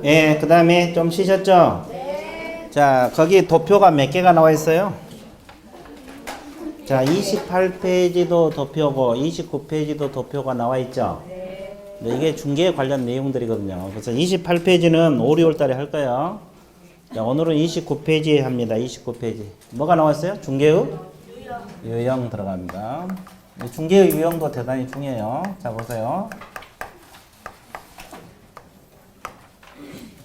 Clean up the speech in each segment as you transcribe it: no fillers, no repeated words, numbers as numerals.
예, 그 다음에 좀 쉬셨죠? 네. 자, 거기 도표가 몇 개가 나와 있어요? 자, 28페이지도 도표고 29페이지도 도표가 나와 있죠? 네, 이게 중개에 관련 내용들이거든요. 그래서 28페이지는 5, 6월 달에 할 거예요. 자, 오늘은 29페이지에 합니다. 29페이지. 뭐가 나왔어요? 중개의 유형 들어갑니다. 중개의 유형도 대단히 중요해요. 자, 보세요.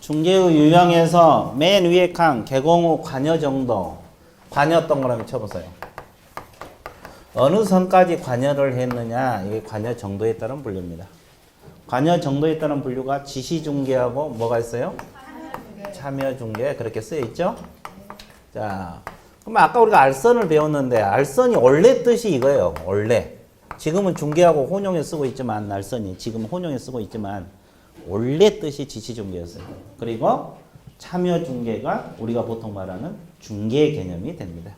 중개의 유형에서 맨 위에 칸 개공 후 관여 정도. 관여 동그라미 쳐보세요. 어느 선까지 관여를 했느냐, 이게 관여 정도에 따른 분류입니다. 관여 정도에 따른 분류가 지시중개하고 뭐가 있어요? 참여중개. 그렇게 쓰여 있죠? 자, 그럼 아까 우리가 알선을 배웠는데 알선이 원래 뜻이 이거예요. 원래. 지금은 중개하고 혼용에 쓰고 있지만 알선이 지금 혼용에 쓰고 있지만 원래 뜻이 지시중개였어요. 그리고 참여중개가 우리가 보통 말하는 중개 개념이 됩니다.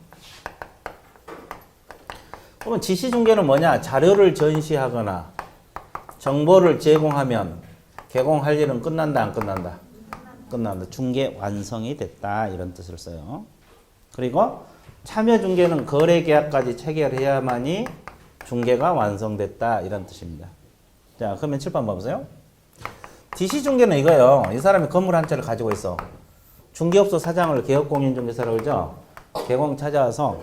그러면 지시중개는 뭐냐? 자료를 전시하거나 정보를 제공하면 개공할 일은 끝난다, 안 끝난다? 끝난다. 중개 완성이 됐다, 이런 뜻을 써요. 그리고 참여중개는 거래계약까지 체결해야만이 중개가 완성됐다, 이런 뜻입니다. 자, 그러면 칠판 봐보세요. 지시중개는 이거예요. 이 사람이 건물 한 채를 가지고 있어. 중개업소 사장을 개업공인중개사라고 그러죠. 개공 찾아와서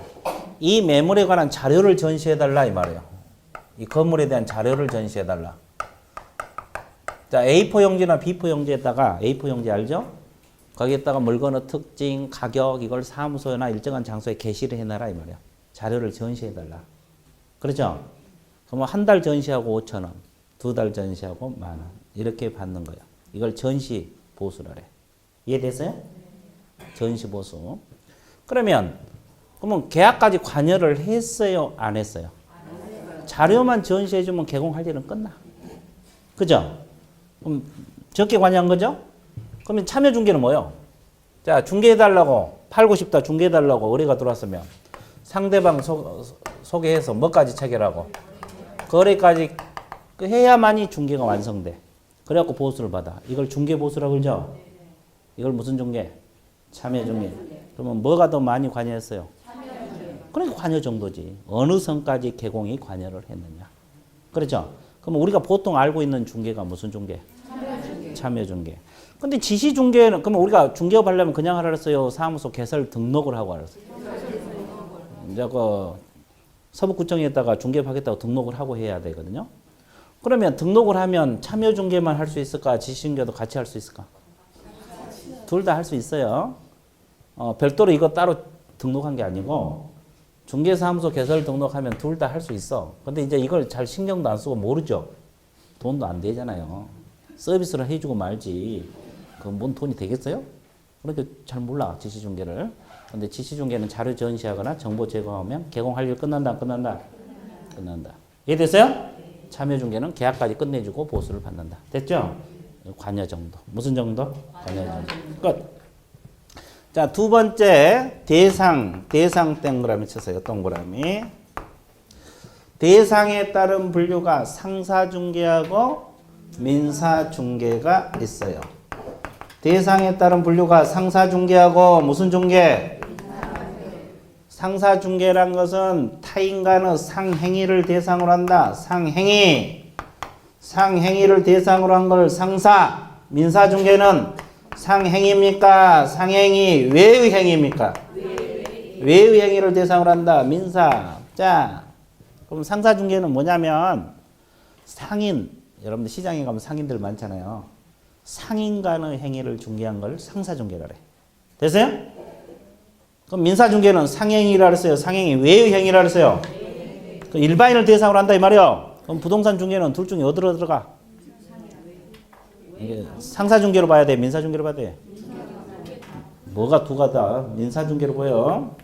이 매물에 관한 자료를 전시해달라, 이 말이에요. 이 건물에 대한 자료를 전시해달라. 자, A4 용지나 B4 용지에다가, A4 용지 알죠? 거기에다가 물건의 특징, 가격, 이걸 사무소나 일정한 장소에 게시를 해놔라, 이 말이에요. 자료를 전시해달라. 그렇죠? 그러면 한 달 전시하고 5,000원, 2달 전시하고 10,000원. 이렇게 받는 거예요. 이걸 전시 보수라래. 이해됐어요? 전시 보수. 그러면 계약까지 관여를 했어요? 안 했어요? 자료만 전시해주면 개공할 일은 끝나. 그죠? 그럼 적게 관여한 거죠? 그러면 참여중개는 뭐예요? 자, 중개해달라고, 팔고 싶다 중개해달라고 의뢰가 들어왔으면 상대방 소개해서 뭐까지 체결하고 거래까지 해야만이 중개가 완성돼. 그래갖고 보수를 받아. 이걸 중개보수라고 그러죠? 이걸 무슨 중개? 참여중개. 그러면 뭐가 더 많이 관여했어요? 그러니까 관여 정도지. 어느 선까지 개공이 관여를 했느냐. 그렇죠? 그럼 우리가 보통 알고 있는 중개가 무슨 중개? 참여중개. 근데 지시중개는, 그러면 우리가 중개업 하려면 그냥 하라 그랬어요? 사무소 개설 등록을 하고 하라 그랬어요? 이제 서북구청에다가 중개업 하겠다고 등록을 하고 해야 되거든요. 그러면 등록을 하면 참여중개만 할 수 있을까? 지시중개도 같이 할 수 있을까? 둘 다 할 수 있어요. 별도로 이거 따로 등록한 게 아니고 중개사무소 개설 등록하면 둘 다 할 수 있어. 근데 이제 이걸 잘 신경도 안 쓰고 모르죠. 돈도 안 되잖아요. 서비스를 해주고 말지. 그건 뭔 돈이 되겠어요? 그러니까 잘 몰라, 지시중개를. 근데 지시중개는 자료 전시하거나 정보 제공하면 개공할 일 끝난다, 안 끝난다? 끝난다. 이해됐어요? 참여중개는 계약까지 끝내주고 보수를 받는다. 됐죠? 관여 정도. 무슨 정도? 관여 정도. 끝. 자, 두 번째 대상 동그라미 쳤어요. 동그라미. 대상에 따른 분류가 상사중개하고 민사중개가 있어요. 대상에 따른 분류가 상사중개하고 무슨 중개? 상사중개란 것은 타인간의 상행위를 대상으로 한다. 상행위를 대상으로 한 걸 상사. 민사중개는 상행위입니까? 상행위. 외의 행위입니까? 외의 행위를 대상으로 한다. 민사. 자, 그럼 상사중개는 뭐냐면 상인, 여러분들 시장에 가면 상인들 많잖아요. 상인 간의 행위를 중개한 걸 상사중개라 그래. 됐어요? 그럼 민사중개는 상행위라 그랬어요? 상행위. 외의 행위라 그랬어요? 그 일반인을 대상으로 한다 이 말이요. 그럼 부동산 중개는 둘 중에 어디로 들어가? 이게 상사중개로 봐야 돼? 민사중개로 봐야 돼? 뭐가 두가 다? 민사중개로 보여.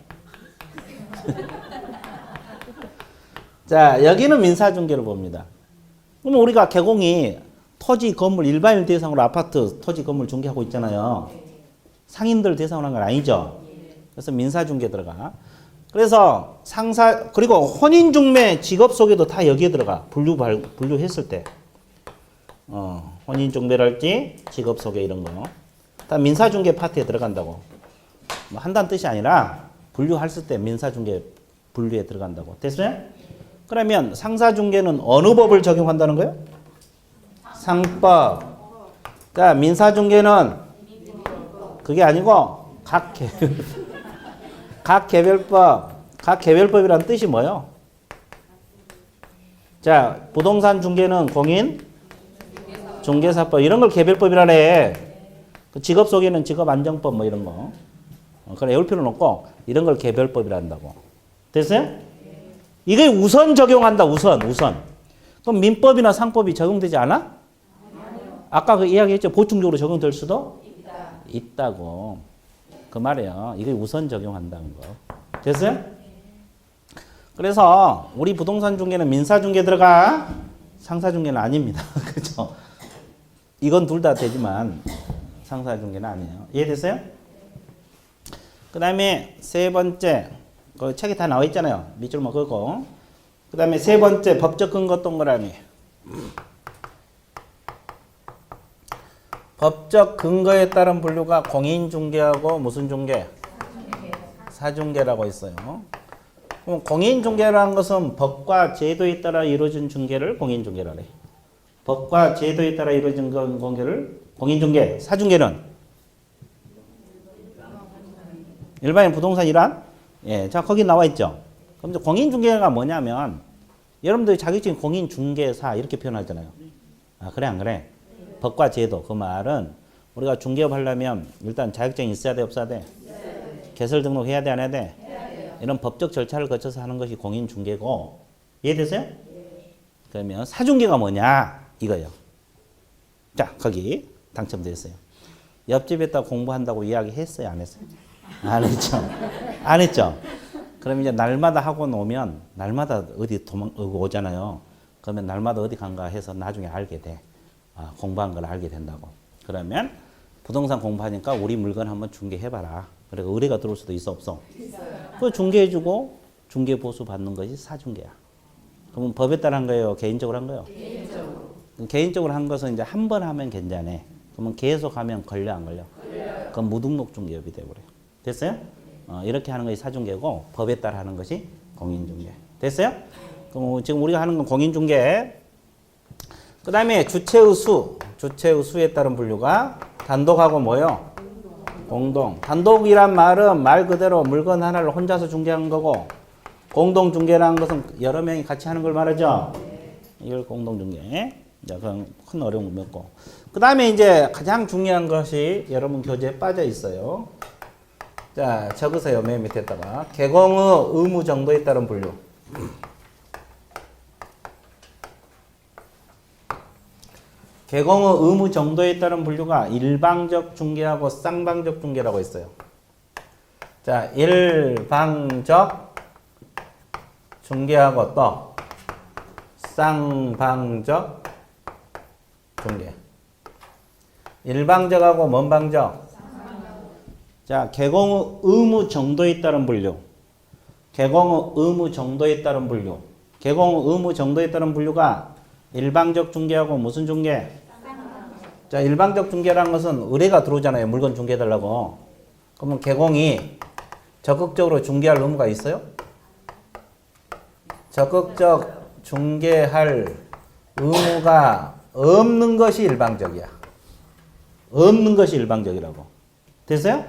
자, 여기는 민사중개로 봅니다. 그럼 우리가 개공이 토지, 건물, 일반인 대상으로 아파트, 토지, 건물 중개하고 있잖아요. 상인들 대상으로 한 건 아니죠. 그래서 민사중개 들어가. 그래서 그리고 혼인중매 직업소개도 다 여기에 들어가. 분류했을 때. 혼인중매랄지 직업소개 이런 거. 다 민사중개 파트에 들어간다고. 뭐 한다는 뜻이 아니라 분류했을 때 민사중개 분류에 들어간다고. 됐어요? 그러면 상사중개는 어느 법을 적용한다는 거예요? 상법. 자, 민사중개는 그게 아니고 각 개별법이라는 뜻이 뭐예요? 자, 부동산 중개는 공인 중개사법 이런 걸 개별법이라래. 그 직업 속에는 직업안정법 뭐 이런 거. 그래 외울 필요는 없고 이런 걸 개별법이라 한다고. 됐어요? 이게 우선 적용한다. 우선. 그럼 민법이나 상법이 적용되지 않아? 아까 그 이야기했죠. 보충적으로 적용될 수도 있다고. 그 말이에요. 이게 우선 적용한다는 거. 됐어요? 그래서 우리 부동산 중개는 민사 중개 들어가 상사 중개는 아닙니다. 그렇죠? 이건 둘 다 되지만 상사 중개는 아니에요. 이해됐어요? 그 다음에 세 번째 그 책에 다 나와 있잖아요. 밑줄만 긋고. 그 다음에 세 번째 법적 근거 동그라미. 법적 근거에 따른 분류가 공인중개하고 무슨 중개? 사중개라고 있어요. 그럼 공인중개라는 것은 법과 제도에 따라 이루어진 중개를 공인중개라래. 법과 제도에 따라 이루어진 공개를 공인중개, 사중개는 일반인 부동산 일환? 예, 자 거기 나와 있죠. 그럼 이제 공인중개가 뭐냐면 여러분들이 자격증 공인중개사 이렇게 표현하잖아요. 아 그래 안 그래? 법과 제도 그 말은 우리가 중개업 하려면 일단 자격증이 있어야 돼 없어야 돼? 개설 등록해야 돼 안 해야 돼? 이런 법적 절차를 거쳐서 하는 것이 공인중개고 이해되세요? 그러면 사중개가 뭐냐 이거요. 자 거기 당첨되었어요. 옆집에다 공부한다고 이야기했어요 안 했어요? 안 했죠. 안 했죠. 그럼 이제 날마다 학원 오면 날마다 어디 오잖아요. 그러면 날마다 어디 간가 해서 나중에 알게 돼. 아, 공부한 걸 알게 된다고. 그러면 부동산 공부하니까 우리 물건 한번 중개해봐라. 그리고 의뢰가 들어올 수도 있어 없어? 그 중개해주고 중개 보수 받는 것이 사중개야. 그러면 법에 따라 한 거예요? 개인적으로 한 거예요? 개인적으로 한 것은 이제 한 번 하면 괜찮네. 그러면 계속 하면 걸려 안 걸려? 그럼 무등록 중개업이 되어버려요. 됐어요? 이렇게 하는 것이 사중개고 법에 따라 하는 것이 공인중개. 됐어요? 그럼 지금 우리가 하는 건 공인중개. 그 다음에 주체의 수에 따른 분류가 단독하고 뭐요? 공동. 단독이란 말은 말 그대로 물건 하나를 혼자서 중개하는 거고 공동 중개라는 것은 여러 명이 같이 하는 걸 말하죠. 이걸 공동 중개. 자, 그건 큰 어려움 없고. 그 다음에 이제 가장 중요한 것이 여러분 교재에 빠져 있어요. 자, 적으세요. 맨 밑에다가 개공의 의무 정도에 따른 분류. 개공의 의무 정도에 따른 분류가 일방적 중개하고 쌍방적 중개라고 있어요. 자, 일방적 중개하고 또 쌍방적 중개. 일방적하고 뭔 방적? 자, 개공의 의무 정도에 따른 분류. 개공의 의무 정도에 따른 분류. 개공의 의무 정도에 따른 분류가 일방적 중개하고 무슨 중개? 자, 일방적 중개라는 것은 의뢰가 들어오잖아요. 물건 중개해달라고. 그러면 개공이 적극적으로 중개할 의무가 있어요? 적극적 중개할 의무가 없는 것이 일방적이야. 없는 것이 일방적이라고. 됐어요?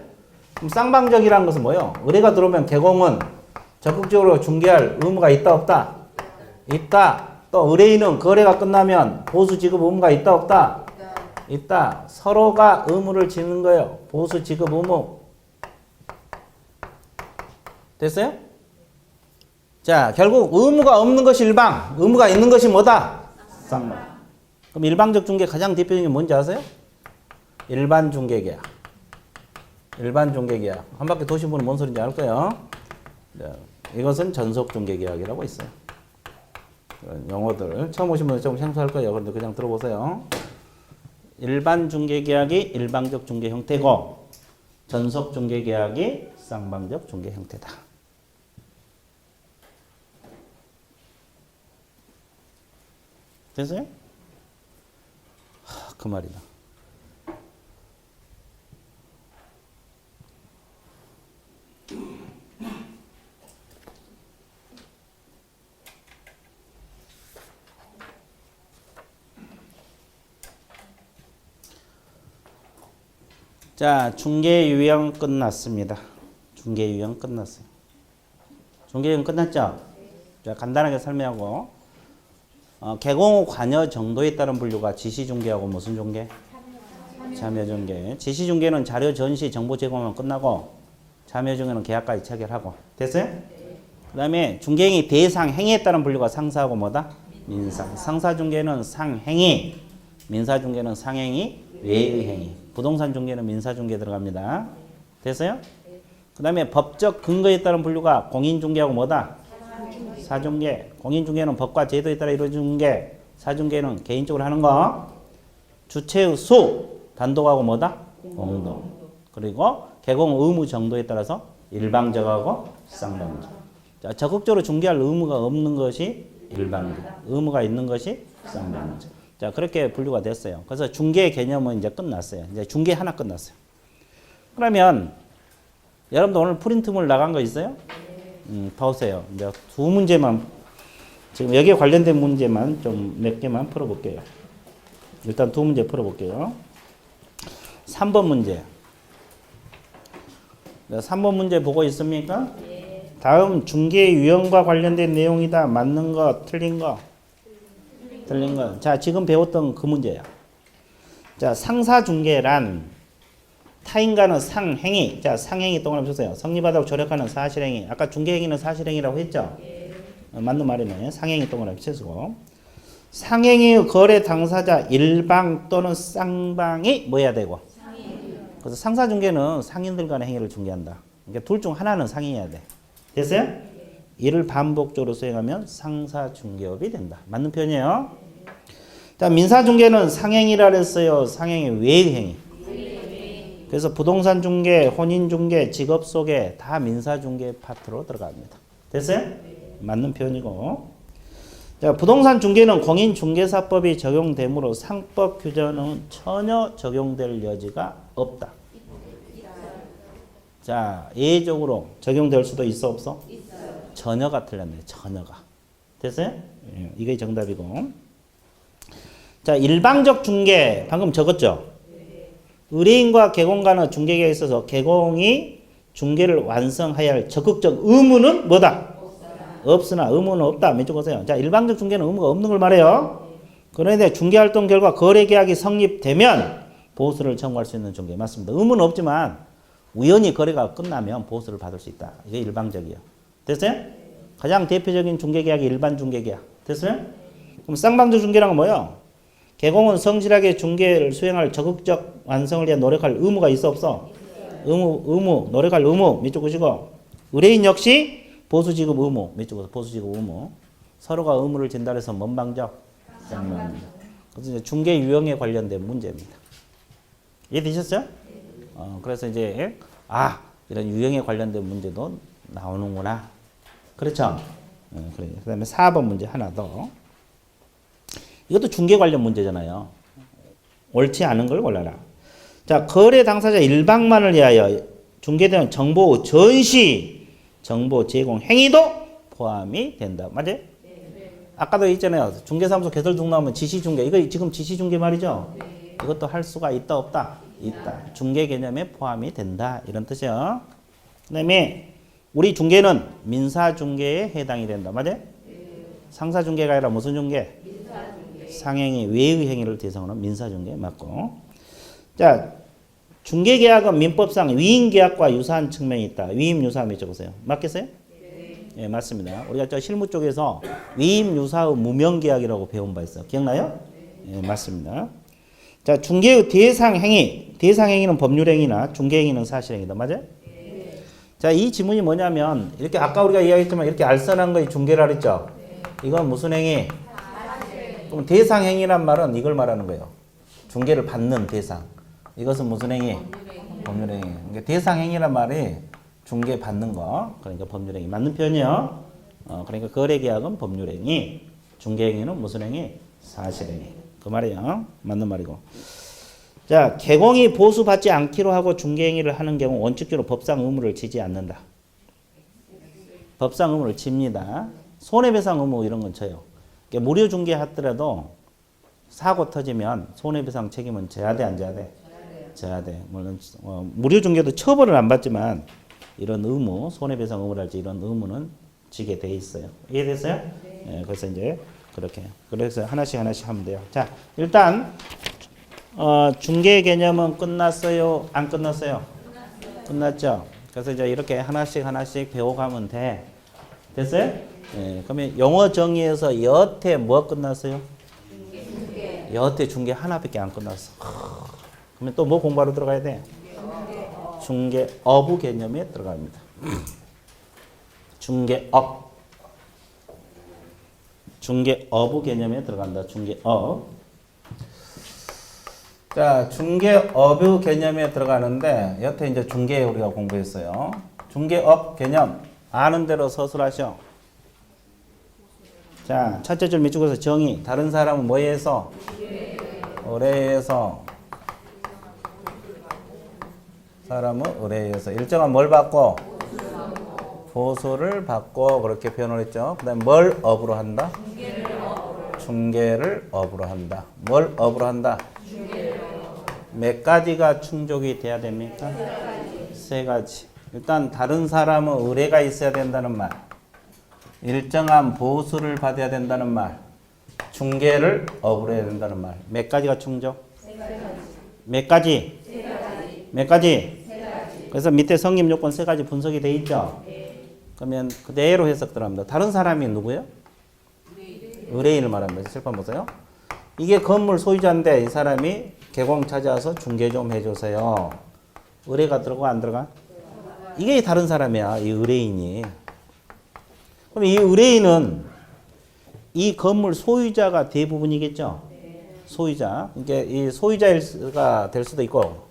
그럼 쌍방적이라는 것은 뭐예요? 의뢰가 들어오면 개공은 적극적으로 중개할 의무가 있다 없다? 있다. 또 의뢰인은 거래가 끝나면 보수 지급 의무가 있다 없다? 있다. 서로가 의무를 지는 거예요. 보수 지급 의무. 됐어요? 자, 결국 의무가 없는 것이 일방, 의무가 있는 것이 뭐다? 쌍방. 그럼 일방적 중개 가장 대표적인 게 뭔지 아세요? 일반 중개계약. 일반 중개계약. 한 바퀴 도신 분은 뭔 소리인지 알 거예요. 자, 이것은 전속 중개계약이라고 있어요. 용어들 처음 오신 분은 좀 생소할 거예요. 그런데 그냥 들어보세요. 일반 중개계약이 일방적 중개 형태고 전속 중개계약이 쌍방적 중개 형태다. 됐어요? 그 말이다. 자, 중개 유형 끝났습니다. 중개 유형 끝났어요. 중개 유형 끝났죠? 자, 간단하게 설명하고 개공 후 관여 정도에 따른 분류가 지시중개하고 무슨 중개? 참여중개. 지시중개는 자료 전시 정보 제공하면 끝나고 참여중개는 계약까지 체결하고 됐어요? 그 다음에 중개행위 대상 행위에 따른 분류가 상사하고 뭐다? 민사. 상사중개는 상행위, 민사중개는 상행위, 외의 행위. 부동산 중개는 민사중개 들어갑니다. 됐어요? 그 다음에 법적 근거에 따른 분류가 공인중개하고 뭐다? 사중개. 공인중개는 법과 제도에 따라 이루어진 중개. 사중개는 개인적으로 하는 거. 주체의 수, 단독하고 뭐다? 공동. 그리고 개공 의무 정도에 따라서 일방적하고 쌍방적. 자, 적극적으로 중개할 의무가 없는 것이 일방적. 의무가 있는 것이 쌍방적. 자, 그렇게 분류가 됐어요. 그래서 중개 개념은 이제 끝났어요. 이제 중개 하나 끝났어요. 그러면 여러분들 오늘 프린트물 나간 거 있어요? 보세요. 이제 두 문제만 지금 여기에 관련된 문제만 좀 몇 개만 풀어볼게요. 일단 두 문제 풀어볼게요. 3번 문제. 3번 문제 보고 있습니까? 다음 중개 유형과 관련된 내용이다. 맞는 거, 틀린 거. 틀린 거. 자, 지금 배웠던 그 문제야. 자, 상사중개란 타인과는 상행위. 자, 상행위 동그라미 주세요. 성립하다고 조력하는 사실행위. 아까 중개행위는 사실행위라고 했죠? 맞는 말이네. 상행위 동그라미 치시고. 상행위의 거래 당사자 일방 또는 쌍방이 뭐 해야 되고? 그래서 상사중개는 상인들 간의 행위를 중개한다. 그러니까 둘 중 하나는 상행해야 돼. 됐어요? 이를 반복적으로 수행하면 상사중개업이 된다. 맞는 표현이에요. 자, 민사중개는 상행위라 그랬어요. 상행위 외의 행위. 그래서 부동산 중개, 혼인 중개, 직업 소개 다 민사중개 파트로 들어갑니다. 됐어요? 맞는 표현이고. 자, 부동산 중개는 공인중개사법이 적용되므로 상법 규정은 전혀 적용될 여지가 없다. 자, 예외적으로 적용될 수도 있어 없어? 전혀가 틀렸네. 전혀가. 됐어요? 예, 이게 정답이고. 자, 일방적 중개 방금 적었죠? 의뢰인과 개공간의 중개계에 있어서 개공이 중개를 완성해야 할 적극적 의무는 뭐다? 없으나 의무는 없다. 왼쪽 보세요. 자, 일방적 중개는 의무가 없는 걸 말해요. 그런데 중개활동 결과 거래계약이 성립되면 보수를 청구할 수 있는 중개. 맞습니다. 의무는 없지만 우연히 거래가 끝나면 보수를 받을 수 있다. 이게 일방적이에요. 됐어요? 가장 대표적인 중개계약이 일반 중개계약. 됐어요? 그럼 쌍방적 중개란 뭐예요? 개공은 성실하게 중개를 수행할 적극적 완성을 위한 노력할 의무가 있어 없어? 의무, 노력할 의무. 밑줄 그시고. 의뢰인 역시 보수지급 의무. 밑줄 그서 보수지급 의무. 서로가 의무를 전달해서 먼방적, 쌍방적. 그래서 이제 중개 유형에 관련된 문제입니다. 이해되셨어요? 그래서 이제 이런 유형에 관련된 문제도 나오는구나. 그렇죠? 그래. 그 다음에 4번 문제 하나 더. 이것도 중개 관련 문제잖아요. 옳지 않은 걸 골라라. 자, 거래 당사자 일방만을 위하여 중개되는 정보 전시, 정보 제공 행위도 포함이 된다. 맞아요? 아까도 있잖아요. 중개사무소 개설 등 나오면 지시중개. 이거 지금 지시중개 말이죠? 이것도 할 수가 있다 없다? 있다. 중개 개념에 포함이 된다. 이런 뜻이요. 그 다음에 우리 중개는 민사중개에 해당이 된다. 맞아요? 상사중개가 아니라 무슨 중개? 상행위, 외의 행위를 대상으로 민사중개 맞고. 자, 중개계약은 민법상 위임계약과 유사한 측면이 있다. 위임 유사 몇 적으세요? 맞겠어요? 예, 맞습니다. 우리가 저 실무 쪽에서 위임 유사의 무명계약이라고 배운 바 있어요. 기억나요? 예, 맞습니다. 자, 중개의 대상 행위. 대상 행위는 법률 행위나 중개 행위는 사실 행위다. 맞아요? 자, 이 지문이 뭐냐면 이렇게 아까 우리가 이야기했지만 이렇게 알선한 거에 중개라 그랬죠? 이건 무슨 행위? 그럼 대상 행위란 말은 이걸 말하는 거예요. 중개를 받는 대상. 이것은 무슨 행위? 법률 행위. 그러니까 대상 행위란 말이 중개 받는 거. 그러니까 법률 행위. 맞는 표현이요. 그러니까 거래 계약은 법률 행위. 중개 행위는 무슨 행위? 사실 행위. 그 말이에요. 맞는 말이고. 자, 개공이 보수받지 않기로 하고 중개 행위를 하는 경우 원칙적으로 법상 의무를 지지 않는다. 법상 의무를 집니다. 손해배상 의무 이런 건 져요. 그러니까 무료 중개 하더라도 사고 터지면 손해배상 책임은 져야 돼, 안 져야 돼? 져야 돼. 물론 무료 중개도 처벌을 안 받지만 이런 의무, 손해배상 의무랄지 이런 의무는 지게 돼 있어요. 이해됐어요? 네. 그래서 이제 그렇게 그래서 하나씩 하면 돼요. 자, 일단 중개 개념은 끝났어요? 안 끝났어요? 끝났죠. 그래서 이제 이렇게 하나씩 배워가면 돼. 됐어요? 네. 그러면 용어 정의에서 여태 뭐 끝났어요? 여태 중개 하나밖에 안 끝났어. 그러면 또 뭐 공부하러 들어가야 돼? 중개업의 개념에 들어갑니다. 중개업의 개념에 들어간다. 중개업. 자, 중개업의 개념에 들어가는데 여태 이제 중개 우리가 공부했어요. 중개업 개념 아는 대로 서술하셔. 자, 첫째 줄 밑줄에서 정의. 다른 사람은 뭐에 해서? 의뢰해서. 사람은 의뢰해서. 일정한 뭘 받고? 보수를 받고 그렇게 표현을 했죠. 그 다음에 뭘 업으로 한다? 중개를 업으로 한다. 뭘 업으로 한다? 몇 가지가 충족이 돼야 됩니까? 세 가지. 일단 다른 사람은 의뢰가 있어야 된다는 말. 일정한 보수를 받아야 된다는 말. 중개를 업으로 해야 된다는 말. 몇 가지가 충족? 몇 가지? 몇 가지? 그래서 밑에 성립 요건 세 가지 분석이 돼 있죠? 그러면 그대로 해석 들어갑니다. 다른 사람이 누구예요? 의뢰인을 말합니다. 칠판 보세요. 이게 건물 소유자인데 이 사람이 개공 찾아와서 중개 좀 해주세요. 의뢰가 들어가 안 들어가? 이게 다른 사람이야. 이 의뢰인이. 그럼 이 의뢰인은 이 건물 소유자가 대부분이겠죠? 소유자. 이게 이 소유자가 될 수도 있고.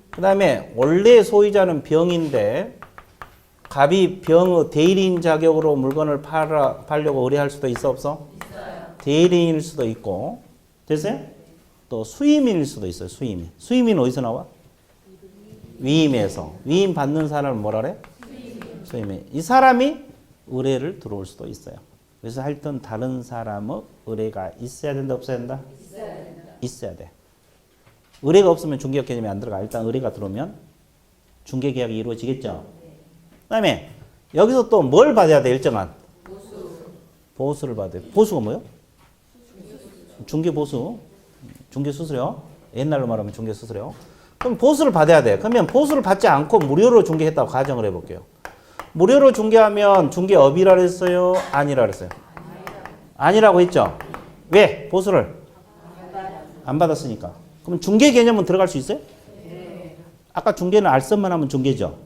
그 다음에 원래 소유자는 병인데 갑이 병의 대리인 자격으로 물건을 팔려고 의뢰할 수도 있어 없어? 있어요. 대리인일 수도 있고. 됐어요? 또 수임인일 수도 있어요. 수임인. 수임인은 어디서 나와? 위임에서. 위임 받는 사람을 뭐라 그래? 수임인. 이 사람이 의뢰를 들어올 수도 있어요. 그래서 하여튼 다른 사람의 의뢰가 있어야 된다 없어야 된다? 있어야 된다. 있어야 돼. 의뢰가 없으면 중개업 개념이 안 들어가. 일단 의뢰가 들어오면 중개계약이 이루어지겠죠. 그 다음에 여기서 또 뭘 받아야 돼? 일정한 보수를 받아야 돼. 보수가 뭐예요? 중개보수. 중개수수료. 옛날로 말하면 중개수수료. 그럼 보수를 받아야 돼. 그러면 보수를 받지 않고 무료로 중개했다고 가정을 해볼게요. 무료로 중개하면 중개업이라 그랬어요? 아니라 그랬어요? 아니라고 했죠? 왜? 보수를 안 받았으니까. 그럼 중개 개념은 들어갈 수 있어요? 아까 중개는 알선만 하면 중개죠?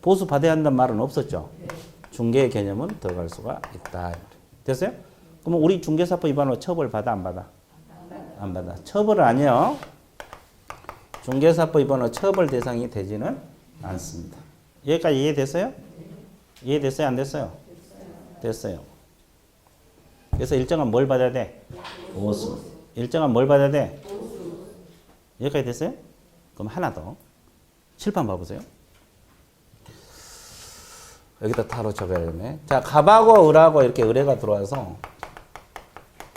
보수 받아야 한다는 말은 없었죠? 중개 개념은 들어갈 수가 있다. 됐어요? 그러면 우리 중개사법 위반으로 처벌 받아 안 받아? 안 받아. 처벌은 아니에요. 중개사법 위반으로 처벌 대상이 되지는 않습니다. 여기까지 이해됐어요? 이해됐어요? 안 됐어요? 됐어요. 그래서 일정한 뭘 받아야 돼? 보수. 일정한 뭘 받아야 돼? 여기까지 됐어요? 그럼 하나 더. 칠판 봐보세요. 여기다 타로 적어야 되네. 자, 갑하고 을하고 이렇게 의뢰가 들어와서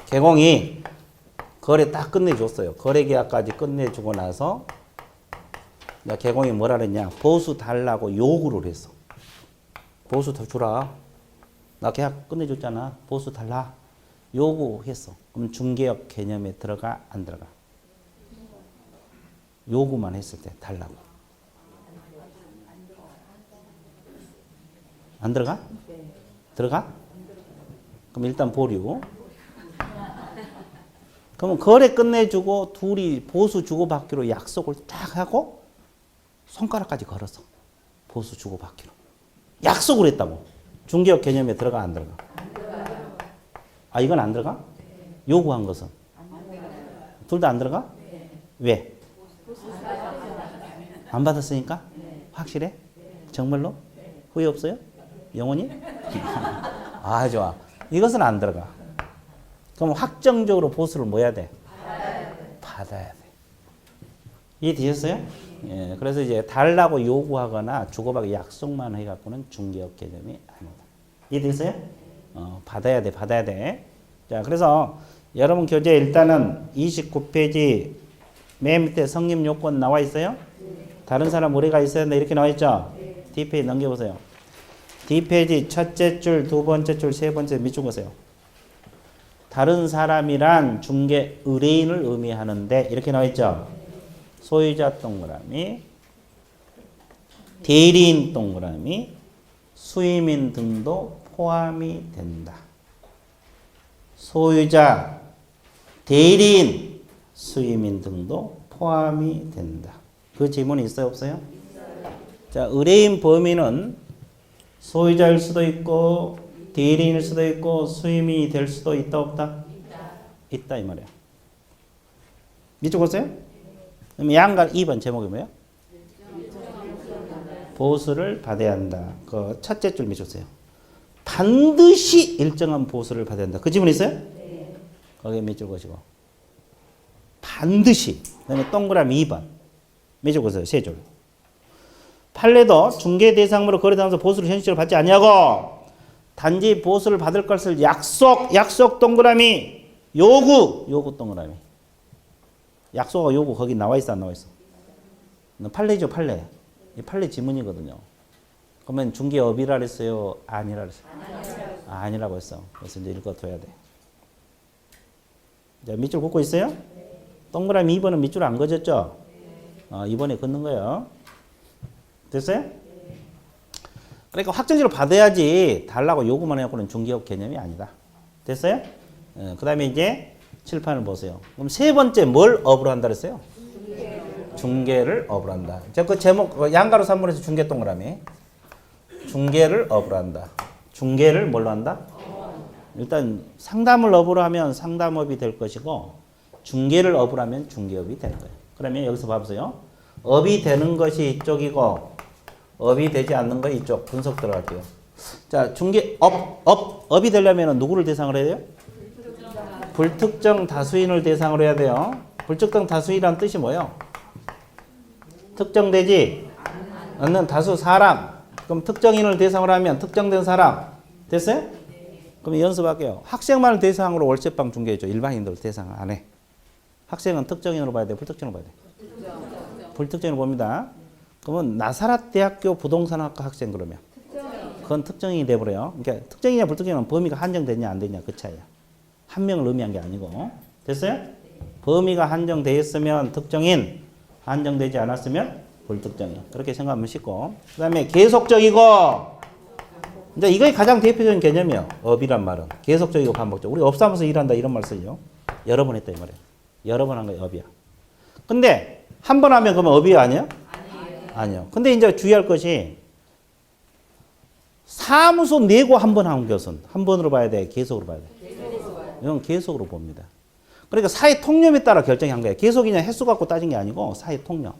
개공이 거래 딱 끝내줬어요. 거래 계약까지 끝내주고 나서 개공이 뭐라 그랬냐? 보수 달라고 요구를 했어. 보수 더 주라. 나 계약 끝내줬잖아. 보수 달라. 요구했어. 그럼 중개업 개념에 들어가 안 들어가? 요구만 했을 때 달라고. 안 들어가? 들어가? 그럼 일단 보류. 그러면 거래 끝내주고 둘이 보수 주고받기로 약속을 딱 하고 손가락까지 걸었어. 보수 주고받기로. 약속을 했다고. 중개업 개념에 들어가 안 들어가? 아, 이건 안 들어가? 요구한 것은? 둘 다 안 들어가? 왜? 안 받았으니까? 확실해? 정말로? 후회 없어요? 영원히? 아, 좋아. 이것은 안 들어가. 그럼 확정적으로 보수를 뭐 해야 돼? 받아야 돼. 이해되셨어요? 예, 그래서 이제 달라고 요구하거나 주고받기 약속만 해갖고는 중개업 개념이 아닙니다. 이해되셨어요? 받아야 돼, 받아야 돼. 자, 그래서 여러분 교재 일단은 29페이지 맨 밑에 성립 요건 나와 있어요? 다른 사람 의뢰가 있어야 된다 이렇게 나와 있죠? D페이지 넘겨보세요. D페이지 첫째 줄, 두 번째 줄, 세 번째 밑줄 보세요. 다른 사람이란 중개 의뢰인을 의미하는데 이렇게 나와 있죠? 소유자 동그라미, 대리인 동그라미, 수임인 등도 포함이 된다. 소유자, 대리인, 수임인 등도 포함이 된다. 그 지문이 있어요, 없어요? 자, 의뢰인 범위는 소유자일 수도 있고 대리인일 수도 있고 수임이 될 수도 있다, 없다? 있다 이 말이야. 밑줄 보세요. 그럼 양갈 2번 제목이 뭐예요? 보수를 받아야 한다. 그 첫째 줄 밑줄 보세요. 반드시 일정한 보수를 받아야 한다. 그 지문 있어요? 네. 거기에 밑줄 보시고 반드시. 그다음에 동그라미 2번 밑줄 보세요. 세 줄. 판례도 중개 대상으로 거래당해서 보수를 현실적으로 받지 않냐고. 단지 보수를 받을 것을 약속 동그라미, 요구 동그라미. 약속과 요구 거기 나와 있어 안 나와 있어? 판례죠 판례. 이 판례 지문이거든요. 그러면 중개업이라 그랬어요? 아니라 그랬어요? 아니라고 했어. 그래서 이제 읽어둬야 돼. 자, 밑줄 긋고 있어요? 동그라미 2번은 밑줄 안 그어졌죠? 2번에 긋는 거예요. 됐어요? 그러니까 확정적으로 받아야지 달라고 요구만 해갖고는 중개업 개념이 아니다. 됐어요? 그 다음에 이제 칠판을 보세요. 그럼 세 번째 뭘 업으로 한다 그랬어요? 중개를 업으로 한다. 자, 그 제목 양가로 3번에서 중개 동그라미. 중개를 업으로 한다. 중개를 뭘로 한다? 일단 상담을 업으로 하면 상담업이 될 것이고 중개를 업으로 하면 중개업이 되는 거예요. 그러면 여기서 봐보세요. 업이 되는 것이 이쪽이고 업이 되지 않는 거 이쪽 분석 들어갈게요. 자, 중개 업이 되려면 누구를 대상으로 해야 돼요? 불특정 다수인을 대상으로 해야 돼요. 불특정 다수인이란 뜻이 뭐예요? 특정되지 않는 다수 사람. 그럼 특정인을 대상으로 하면 특정된 사람. 됐어요? 그럼 연습할게요. 학생만을 대상으로 월세방 중개해줘. 일반인들 대상 안 해. 학생은 특정인으로 봐야 돼? 불특정으로 봐야 돼? 불특정으로 봅니다. 그러면 나사렛 대학교 부동산학과 학생 그러면 그건 특정인이 돼버려요. 그러니까 특정인이냐 불특정이냐 범위가 한정되냐 안 되냐 그 차이야. 한 명을 의미한 게 아니고. 됐어요? 범위가 한정되어 있으면 특정인, 한정되지 않았으면 불특정인. 그렇게 생각하면 쉽고. 그 다음에 계속적이고. 이제 이게 가장 대표적인 개념이에요. 업이란 말은. 계속적이고 반복적. 우리 업사무소 일한다 이런 말 쓰죠. 여러 번 했다 이 말이에요. 여러 번 한 거 업이야. 근데 한 번 하면 그러면 업이 아니에요? 아니요. 근데 이제 주의할 것이 사무소 내고 한 번 한 것은 한 번으로 봐야 돼? 계속으로 봐야 돼? 이건 계속으로 봅니다. 그러니까 사회 통념에 따라 결정한 거예요. 계속이냐 횟수 갖고 따진 게 아니고 사회 통념.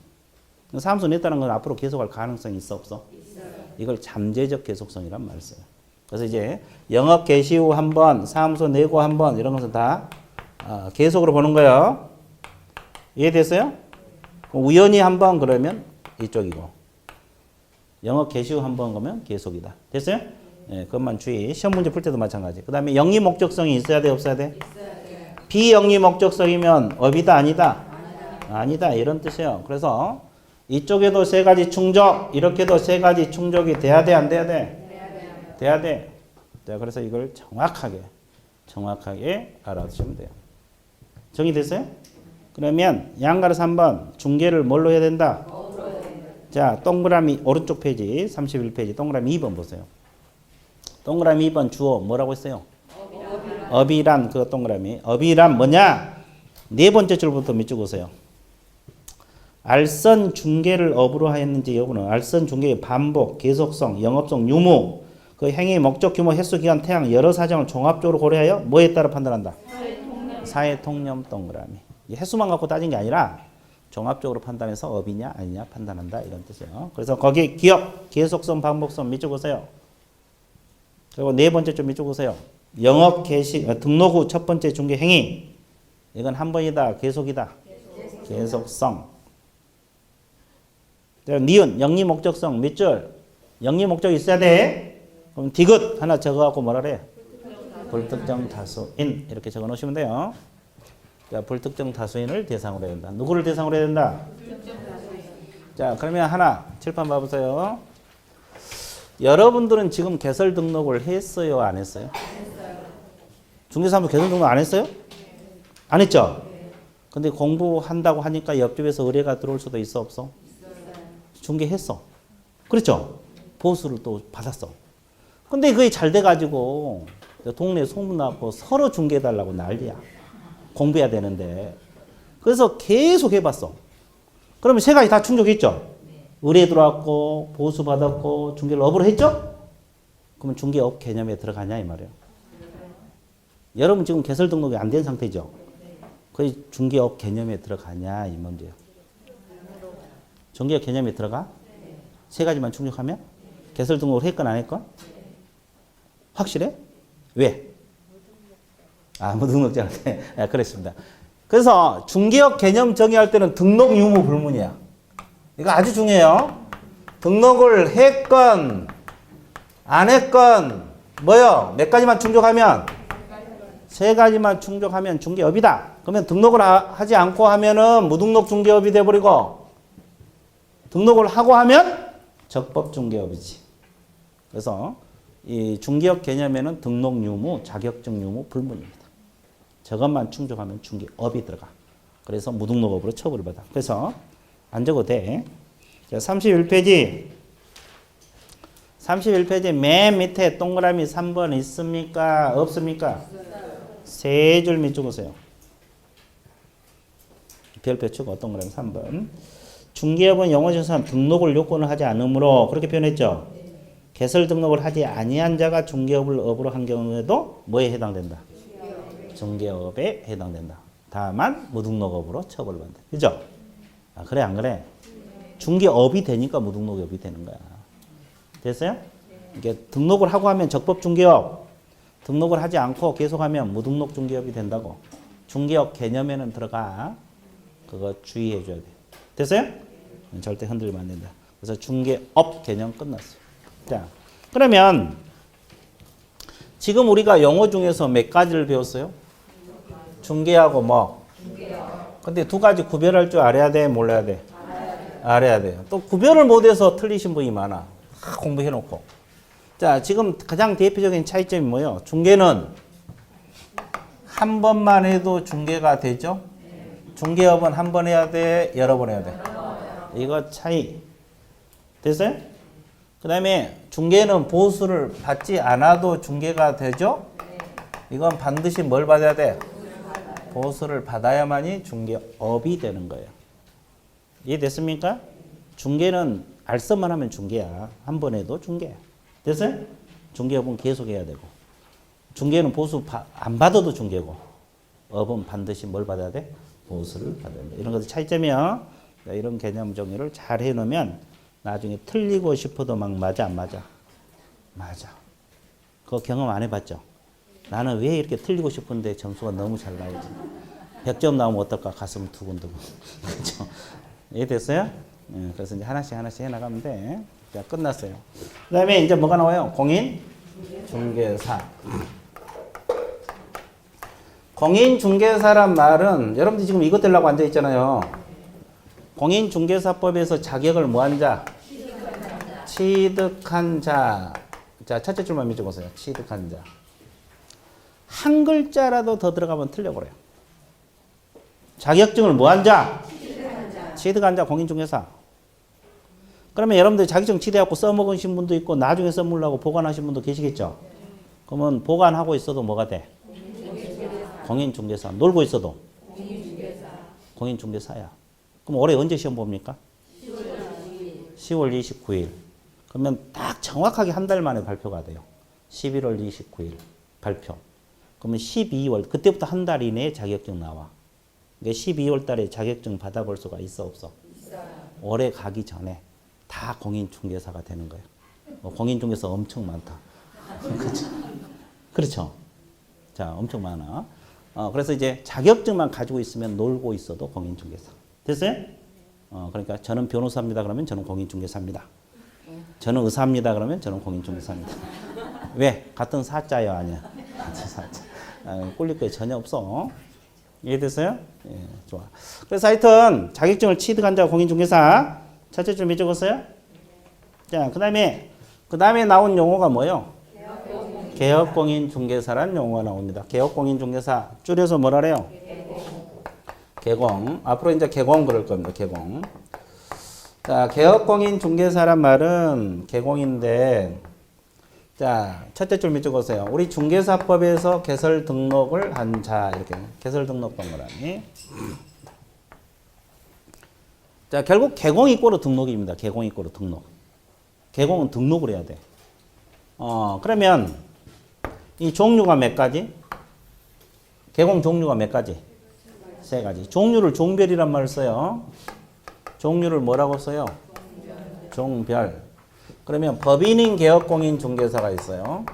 사무소 냈다는 건 앞으로 계속할 가능성이 있어 없어? 있어요. 이걸 잠재적 계속성이란 말을 써요. 그래서 이제 영업 개시 후 한 번, 사무소 내고 한 번 이런 것은 다 계속으로 보는 거예요. 이해됐어요? 우연히 한 번 그러면 이쪽이고 영업 개시 후 한 번 그러면 계속이다. 됐어요? 네, 그것만 주의. 시험 문제 풀 때도 마찬가지. 그 다음에 영리 목적성이 있어야 돼 없어야 돼? 있어야 돼. 비영리 목적성이면 업이다 아니다? 아니다 이런 뜻이에요. 그래서 이쪽에도 세 가지 충족 이렇게도 세 가지 충족이 돼야 돼 안 돼야 돼? 돼야 돼. 자, 그래서 이걸 정확하게 알아두시면 돼요. 정리됐어요? 그러면 양가로 3번 중개를 뭘로 해야 된다? 자, 동그라미 오른쪽 페이지 31페이지 동그라미 2번 보세요. 동그라미 2번 주어 뭐라고 했어요? 업이란 그 동그라미. 업이란 뭐냐? 네 번째 줄부터 밑줄 보세요. 알선 중개를 업으로 하였는지 여부는 알선 중개의 반복, 계속성, 영업성, 유무, 그 행위 목적 규모, 횟수, 기간, 태양 여러 사정을 종합적으로 고려하여 뭐에 따라 판단한다? 사회 통념 동그라미. 횟수만 갖고 따진 게 아니라 종합적으로 판단해서 업이냐 아니냐 판단한다 이런 뜻이에요. 그래서 거기 기업, 계속성, 반복성 밑줄 보세요. 그리고 네 번째 좀 밑줄 보세요. 영업 개시 등록 후 첫 번째 중개 행위. 이건 한 번이다, 계속이다. 계속성. 니은 영리 목적성 밑줄. 영리 목적이 있어야 돼. 그럼 디귿 하나 적어갖고 뭐라 그래? 불특정 다수인 이렇게 적어 놓으시면 돼요. 자, 불특정 다수인을 대상으로 해야 된다. 누구를 대상으로 해야 된다? 자, 그러면 하나 칠판 봐보세요. 여러분들은 지금 개설 등록을 했어요, 안 했어요? 중개사무 개설 등록 안 했어요? 안 했죠? 근데 공부한다고 하니까 옆집에서 의뢰가 들어올 수도 있어, 없어? 중개했어. 그렇죠? 보수를 또 받았어. 근데 그게 잘 돼가지고 동네에 소문나고 서로 중개해달라고 난리야. 공부해야 되는데. 그래서 계속 해봤어. 그러면 세 가지 다 충족했죠? 의뢰 들어왔고 보수 받았고 중개를 업으로 했죠? 그러면 중개업 개념에 들어가냐 이 말이에요. 여러분 지금 개설 등록이 안 된 상태죠? 거의 중개업 개념에 들어가냐 이 문제예요. 중개업 개념에 들어가? 세 가지만 충족하면? 개설 등록을 했건 안 했건? 확실해? 왜? 무등록자 때. 그렇습니다. 그래서 중개업 개념 정의할 때는 등록 유무 불문이야. 이거 아주 중요해요. 등록을 했건 안 했건 뭐요? 몇 가지만 충족하면? 세 가지만 충족하면 중개업이다. 그러면 등록을 하지 않고 하면은 무등록 중개업이 돼버리고 등록을 하고 하면 적법 중개업이지. 그래서 이 중개업 개념에는 등록 유무, 자격증 유무 불문입니다. 저것만 충족하면 중개업이 들어가. 그래서 무등록업으로 처벌을 받아. 그래서 안 적어도 돼. 자, 31페이지. 31페이지 맨 밑에 동그라미 3번 있습니까? 없습니까? 세 줄 밑 적으세요. 별표 치고 동그라미 3번. 중개업은 영어에서 등록을 요건을 하지 않으므로 그렇게 표현했죠. 개설 등록을 하지 아니한 자가 중개업을 업으로 한 경우에도 뭐에 해당된다? 중개업에 해당된다. 다만 무등록업으로 처벌받는다. 그죠? 그래 안 그래? 중개업이 되니까 무등록업이 되는 거야. 됐어요? 이게 등록을 하고 하면 적법 중개업, 등록을 하지 않고 계속하면 무등록 중개업이 된다고. 중개업 개념에는 들어가. 그거 주의해 줘야 돼. 됐어요? 절대 흔들리면 안 된다. 그래서 중개업 개념 끝났어요. 자, 그러면 지금 우리가 영어 중에서 몇 가지를 배웠어요? 중개하고 뭐? 근데 두 가지 구별할 줄 알아야 돼? 몰라야 돼? 알아야 돼요. 또 구별을 못해서 틀리신 분이 많아. 공부해놓고. 자, 지금 가장 대표적인 차이점이 뭐예요? 중개는 한 번만 해도 중개가 되죠? 중개업은 한 번 해야 돼? 여러 번 해야 돼? 이거 차이. 됐어요? 그 다음에 중개는 보수를 받지 않아도 중개가 되죠? 이건 반드시 뭘 받아야 돼? 보수를 받아야만이 중개업이 되는 거예요. 이해됐습니까? 중개는 알선만 하면 중개야. 한 번 해도 중개야. 됐어요? 중개업은 계속 해야 되고. 중개는 보수 안 받아도 중개고. 업은 반드시 뭘 받아야 돼? 보수를 받아야 돼. 이런 것들 차이점이요. 이런 개념 정의를 잘 해놓으면 나중에 틀리고 싶어도 막 맞아 안 맞아? 맞아. 그거 경험 안 해봤죠? 나는 왜 이렇게 틀리고 싶은데 점수가 너무 잘 나오지? 100점 나오면 어떨까? 가슴 두근두근. 그렇죠? 이해됐어요? 그래서 이제 하나씩 해나가면 돼. 자, 끝났어요. 그 다음에 이제 뭐가 나와요? 공인 중개사. 공인 중개사란 말은 여러분들 지금 이것 들라고 앉아 있잖아요. 공인 중개사법에서 자격을 뭐한 자? 취득한 자. 자, 첫째 줄만 밑줄보세요. 취득한 자. 한 글자라도 더 들어가면 틀려버려요. 자격증을 뭐한 자? 취득한 자 공인중개사. 그러면 여러분들 자격증 취득해갖고 써먹으신 분도 있고 나중에 써먹으려고 보관하신 분도 계시겠죠? 그러면 보관하고 있어도 뭐가 돼? 공인중개사. 놀고 있어도? 공인중개사야. 그럼 올해 언제 시험 봅니까? 10월 29일. 그러면 딱 정확하게 한 달 만에 발표가 돼요. 11월 29일 발표. 그러면 12월, 그때부터 한 달 이내에 자격증 나와. 그러니까 12월 달에 자격증 받아볼 수가 있어, 없어? 있어요. 올해 가기 전에 다 공인중개사가 되는 거예요. 공인중개사 엄청 많다. 그렇죠? 그렇죠? 자, 엄청 많아. 그래서 이제 자격증만 가지고 있으면 놀고 있어도 공인중개사. 됐어요? 그러니까 저는 변호사입니다. 그러면 저는 공인중개사입니다. 저는 의사입니다. 그러면 저는 공인중개사입니다. 왜? 같은 사자요, 아니야? 같은 사자. 꿀릴 거 전혀 없어. 이해됐어요? 예, 좋아. 그래서 하여튼 자격증을 취득한 자 공인중개사 첫째 줄 적었어요? 자, 그다음에 나온 용어가 뭐예요? 개업공인중개사라는 용어가 나옵니다. 개업공인중개사 줄여서 뭐라래요? 개공. 앞으로 이제 개공 그럴 겁니다. 개공. 자, 개업공인중개사란 말은 개공인데, 자, 첫째 줄 밑줄 그으세요. 우리 중개사법에서 개설 등록을 한 자, 이렇게 개설 등록 번호라니. 자, 결국 개공 이꼬르 등록입니다. 개공 이꼬르 등록. 개공은 등록을 해야 돼. 그러면 이 종류가 몇 가지? 개공 종류가 몇 가지? 세 가지. 종류를 종별이란 말을 써요. 종류를 뭐라고 써요? 종별. 그러면 법인인 개업공인중개사가 있어요.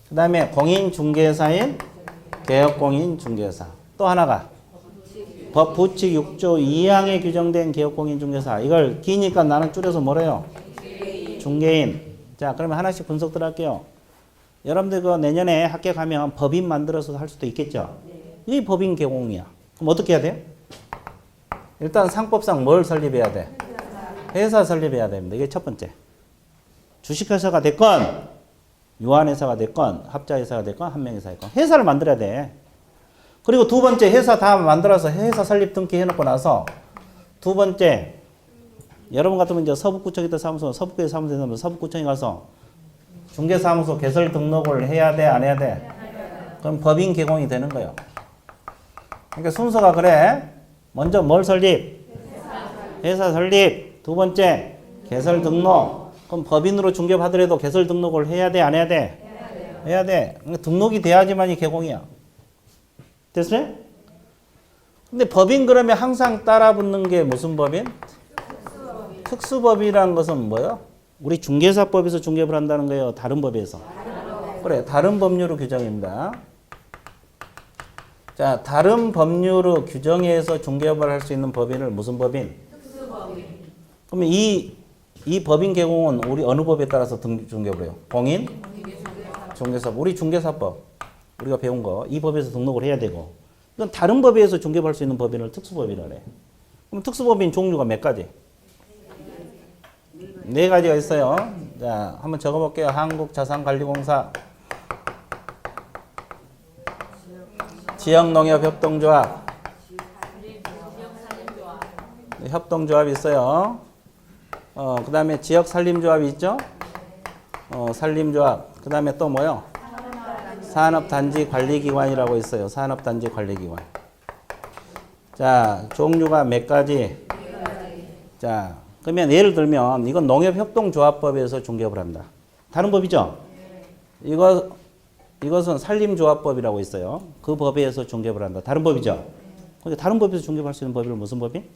그 다음에 공인중개사인 개업공인중개사. 또 하나가 법 부칙 6조 2항에 규정된 개업공인중개사. 이걸 기니까 나는 줄여서 뭐래요? 중개인. 자, 그러면 하나씩 분석 들어갈게요. 여러분들 그 내년에 합격하면 법인 만들어서 할 수도 있겠죠? 이게 법인 개공이야. 그럼 어떻게 해야 돼요? 일단 상법상 뭘 설립해야 돼? 회사 설립해야 됩니다. 이게 첫 번째. 주식회사가 됐건 유한회사가 됐건 합자회사가 됐건 한명회사 됐건 회사를 만들어야 돼. 그리고 두 번째 회사 다 만들어서 회사 설립 등기 해놓고 나서 두 번째 여러분 같으면 이제 서북구청에다 사무소 서북구에 사무소에 사무소 서북구청에 가서 중개사무소 개설 등록을 해야 돼 안 해야 돼? 그럼 법인 개공이 되는 거예요. 그러니까 순서가 그래. 먼저 뭘 설립? 회사 설립. 두 번째 개설 등록. 그럼 법인으로 중개받으려도 개설 등록을 해야 돼 안 해야 돼? 해야 돼. 그러니까 등록이 돼야지만이 개공이야. 됐어요? 근데 법인 그러면 항상 따라 붙는 게 무슨 법인? 특수법이라는 것은 뭐예요? 우리 중개사법에서 중개를 한다는 거예요? 다른 법에서? 그래, 다른 법률의 규정입니다. 자, 다른 법률의 규정에서 중개업을 할 수 있는 법인을 무슨 법인? 특수법인. 그러면 이 법인 개공은 우리 어느 법에 따라서 중개업을 해요? 공인? 중개사법. 우리 중개사법. 우리가 배운 거. 이 법에서 등록을 해야 되고. 이건 다른 법에서 중개업할 수 있는 법인을 특수법이라 그래. 그럼 특수법인 종류가 몇 가지? 네 가지가 있어요. 자, 한번 적어볼게요. 한국자산관리공사, 지역농협협동조합, 협동조합이 있어요. 그 다음에 지역산림조합이 있죠? 산림조합. 그 다음에 또 뭐요? 산업단지관리기관이라고 있어요. 산업단지관리기관. 자, 종류가 몇 가지? 자, 그러면 예를 들면 이건 농협협동조합법에서 중개업을 한다. 다른 법이죠? 이것은 산림조합법이라고 있어요. 그 법에서 중개업을 한다. 다른 법이죠? 근데 다른 법에서 중개업할 수 있는 법이 무슨 법인?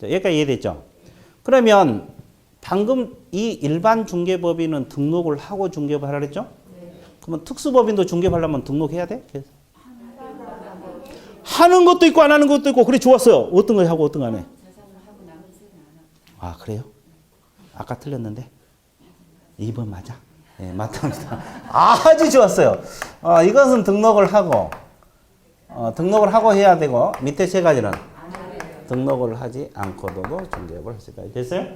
자, 여기까지 이해됐죠? 그러면 방금 이 일반 중개법인은 등록을 하고 중개업을 하라 그랬죠? 그러면 특수법인도 중개업하려면 등록해야 돼? 하는 것도 있고 안 하는 것도 있고. 그래, 좋았어요. 어떤 거 하고 어떤 거 안 해? 아, 그래요? 아까 틀렸는데 2번 맞아? 네, 맞답니다. 아주 좋았어요. 이것은 등록을 하고 해야 되고, 밑에 세 가지는 등록을 하지 않고도 중개업을 할 수 있다. 됐어요?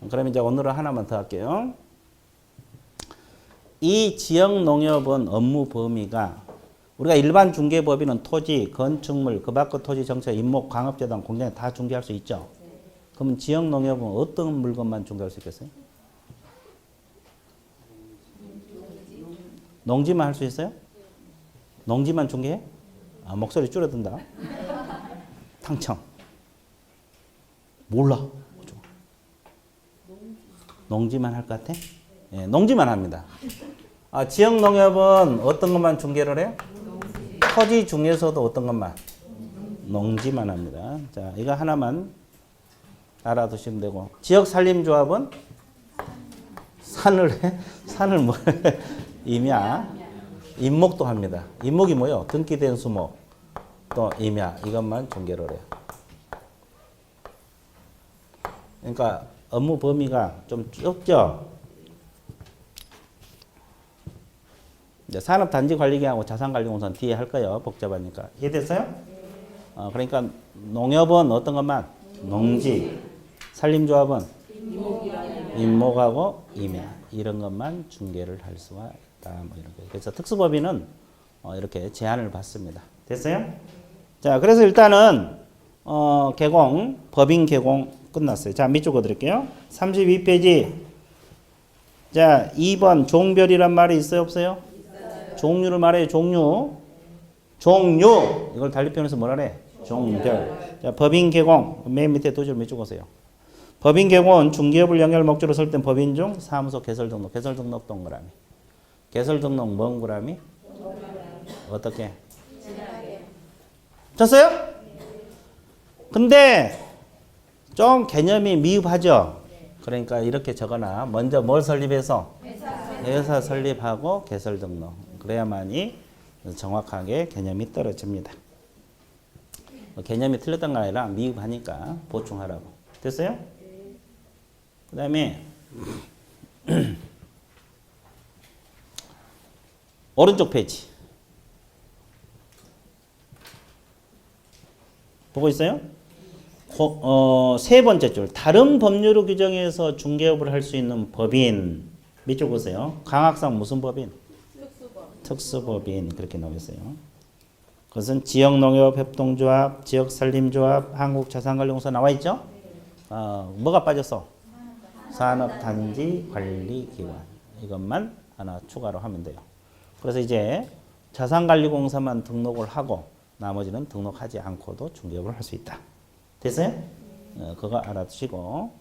그럼 이제 오늘은 하나만 더 할게요. 이 지역농협은 업무 범위가 우리가 일반 중개법인은 토지, 건축물, 그 밖의 토지, 정책, 임목, 광업재단, 공장 다 중개할 수 있죠. 그러면 지역농협은 어떤 물건만 중개할 수 있겠어요? 농지만 할 수 있어요? 농지만 중개해? 목소리 줄어든다. 탕청. 몰라. 농지만 할 것 같아? 예, 농지만 합니다. 지역농협은 어떤 것만 중개를 해요? 토지 중에서도 어떤 것만? 농지만 합니다. 자, 이거 하나만 알아두시면 되고. 지역산림조합은 산을 해? 산을 뭐 해? 임야. 임목도 합니다. 임목이 뭐예요? 등기된 수목. 또 임야. 이것만 중개를 해요. 그러니까 업무 범위가 좀 좁죠? 이제 산업단지관리계하고 자산관리공사는 뒤에 할 거예요. 복잡하니까. 이해됐어요? 그러니까 농협은 어떤 것만? 농지. 산림조합은? 임목하고 임야. 이런 것만 중개를 할 수가 있다. 뭐 이런 거. 그래서 특수법인은 이렇게 제한을 받습니다. 됐어요? 자, 그래서 일단은 개공, 법인 개공 끝났어요. 자, 밑줄 그어드릴게요. 32페이지. 자, 2번 종별이란 말이 있어요, 없어요? 있어요. 종류를 말해요, 종류. 종류. 이걸 달리편에서 뭐라 그래? 종별. 자, 법인 개공. 맨 밑에 두 줄 밑줄 그으세요. 법인 개공은 중개업을 연결 목적으로 설정 법인 중 사무소 개설 등록. 개설 등록 동그라미. 개설 등록 뭔 그라미? 어떻게? 쳤어요? 근데 좀 개념이 미흡하죠? 그러니까 이렇게 적어놔. 먼저 뭘 설립해서? 회사 설립하고 개설 등록. 그래야만이 정확하게 개념이 떨어집니다. 개념이 틀렸던 거 아니라 미흡하니까 보충하라고. 됐어요? 그 다음에 오른쪽 페이지 보고 있어요? 세 번째 줄 다른 법률 규정에서 중개업을 할 수 있는 법인 밑줄 보세요. 강학상 무슨 법인? 특수법인 그렇게 나와 있어요. 그것은 지역농협협동조합, 지역산림조합, 한국자산관리공사 나와 있죠? 뭐가 빠졌어? 산업단지관리기관 이것만 하나 추가로 하면 돼요. 그래서 이제 자산관리공사만 등록을 하고 나머지는 등록하지 않고도 중개업을 할 수 있다. 됐어요? 그거 알아두시고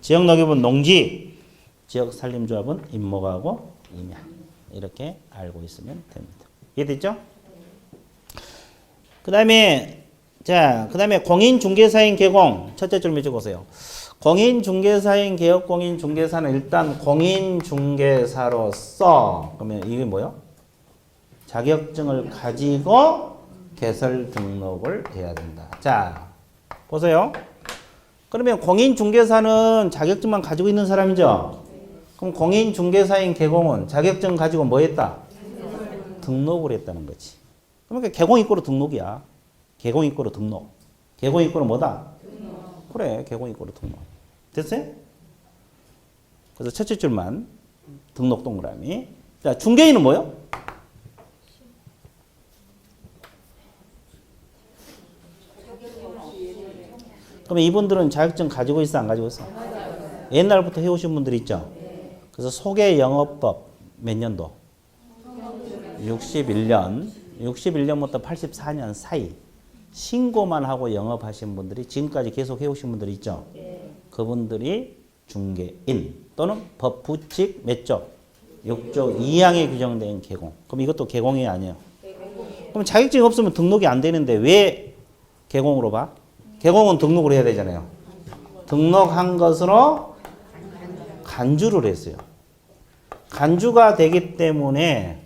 지역농협은 농지, 지역산림조합은 임목하고 임야 이렇게 알고 있으면 됩니다. 이해됐죠? 그 다음에 공인중개사인 개공 첫째 줄 밑에 보세요. 공인중개사인 개업공인중개사는 일단 공인중개사로서 그러면 이게 뭐요? 자격증을 가지고 개설 등록을 해야 된다. 자, 보세요. 그러면 공인중개사는 자격증만 가지고 있는 사람이죠? 그럼 공인중개사인 개공은 자격증 가지고 뭐 했다? 등록을 했다는 거지. 그러니까 개공이꼬로 등록이야. 개공이꼬로 등록. 개공이꼬로 뭐다? 그래, 개공이꼬로 등록. 됐어요? 그래서 첫째 줄만 등록 동그라미. 자, 중개인은 뭐요? 그럼 이분들은 자격증 가지고 있어, 안 가지고 있어? 옛날부터 해오신 분들 있죠? 그래서 소개영업법 몇 년도? 61년부터 84년 사이 신고만 하고 영업하신 분들이 지금까지 계속 해오신 분들이 있죠? 그분들이 중개인 또는 법부칙 몇 조? 6조 2항에 규정된 개공. 그럼 이것도 개공이 아니에요. 그럼 자격증이 없으면 등록이 안 되는데 왜 개공으로 봐? 개공은 등록을 해야 되잖아요. 등록한 것으로 간주를 했어요. 간주가 되기 때문에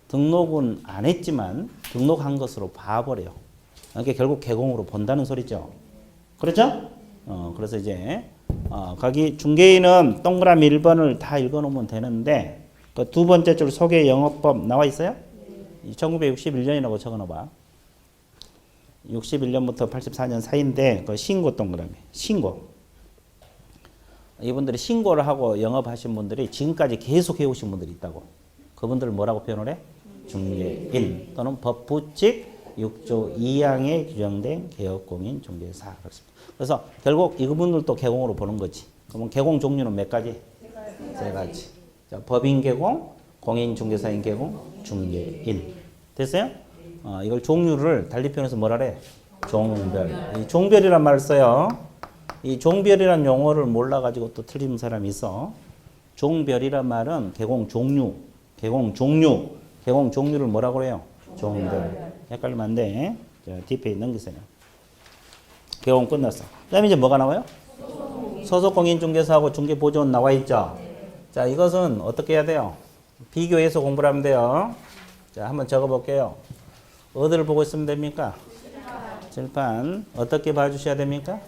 등록은 안 했지만 등록한 것으로 봐버려요. 그러니까 결국 개공으로 본다는 소리죠. 그렇죠? 그래서 이제 거기 중개인은 동그라미 1번을 다 읽어놓으면 되는데 그 두 번째 줄 소개 영업법 나와 있어요? 1961년이라고 적어놔봐. 61년부터 84년 사이인데 그 신고 동그라미. 신고. 이분들이 신고를 하고 영업하신 분들이 지금까지 계속 해오신 분들이 있다고. 그분들을 뭐라고 표현을 해? 중개인 또는 법부칙 6조 2항에 규정된 개업공인 중개사. 그래서 결국 이분들도 개공으로 보는 거지. 그러면 개공 종류는 몇 가지? 세 가지. 자, 법인 개공, 공인 중개사인 개공, 중개인. 됐어요? 이걸 종류를 달리편에서 뭐라 그래? 종별. 이 종별이란 말을 써요. 이 종별이란 용어를 몰라가지고 또 틀린 사람이 있어. 종별이란 말은 개공 종류, 개공 종류를 뭐라고 그래요? 종별. 헷갈리면 안 돼. 자, 뒷페이지 넘기세요. 개공 끝났어. 그 다음에 이제 뭐가 나와요? 소속공인중개사하고 중개보조원 나와 있죠? 자, 이것은 어떻게 해야 돼요? 비교해서 공부를 하면 돼요. 자, 한번 적어볼게요. 어디를 보고 있으면 됩니까? 칠판. 어떻게 봐주셔야 됩니까?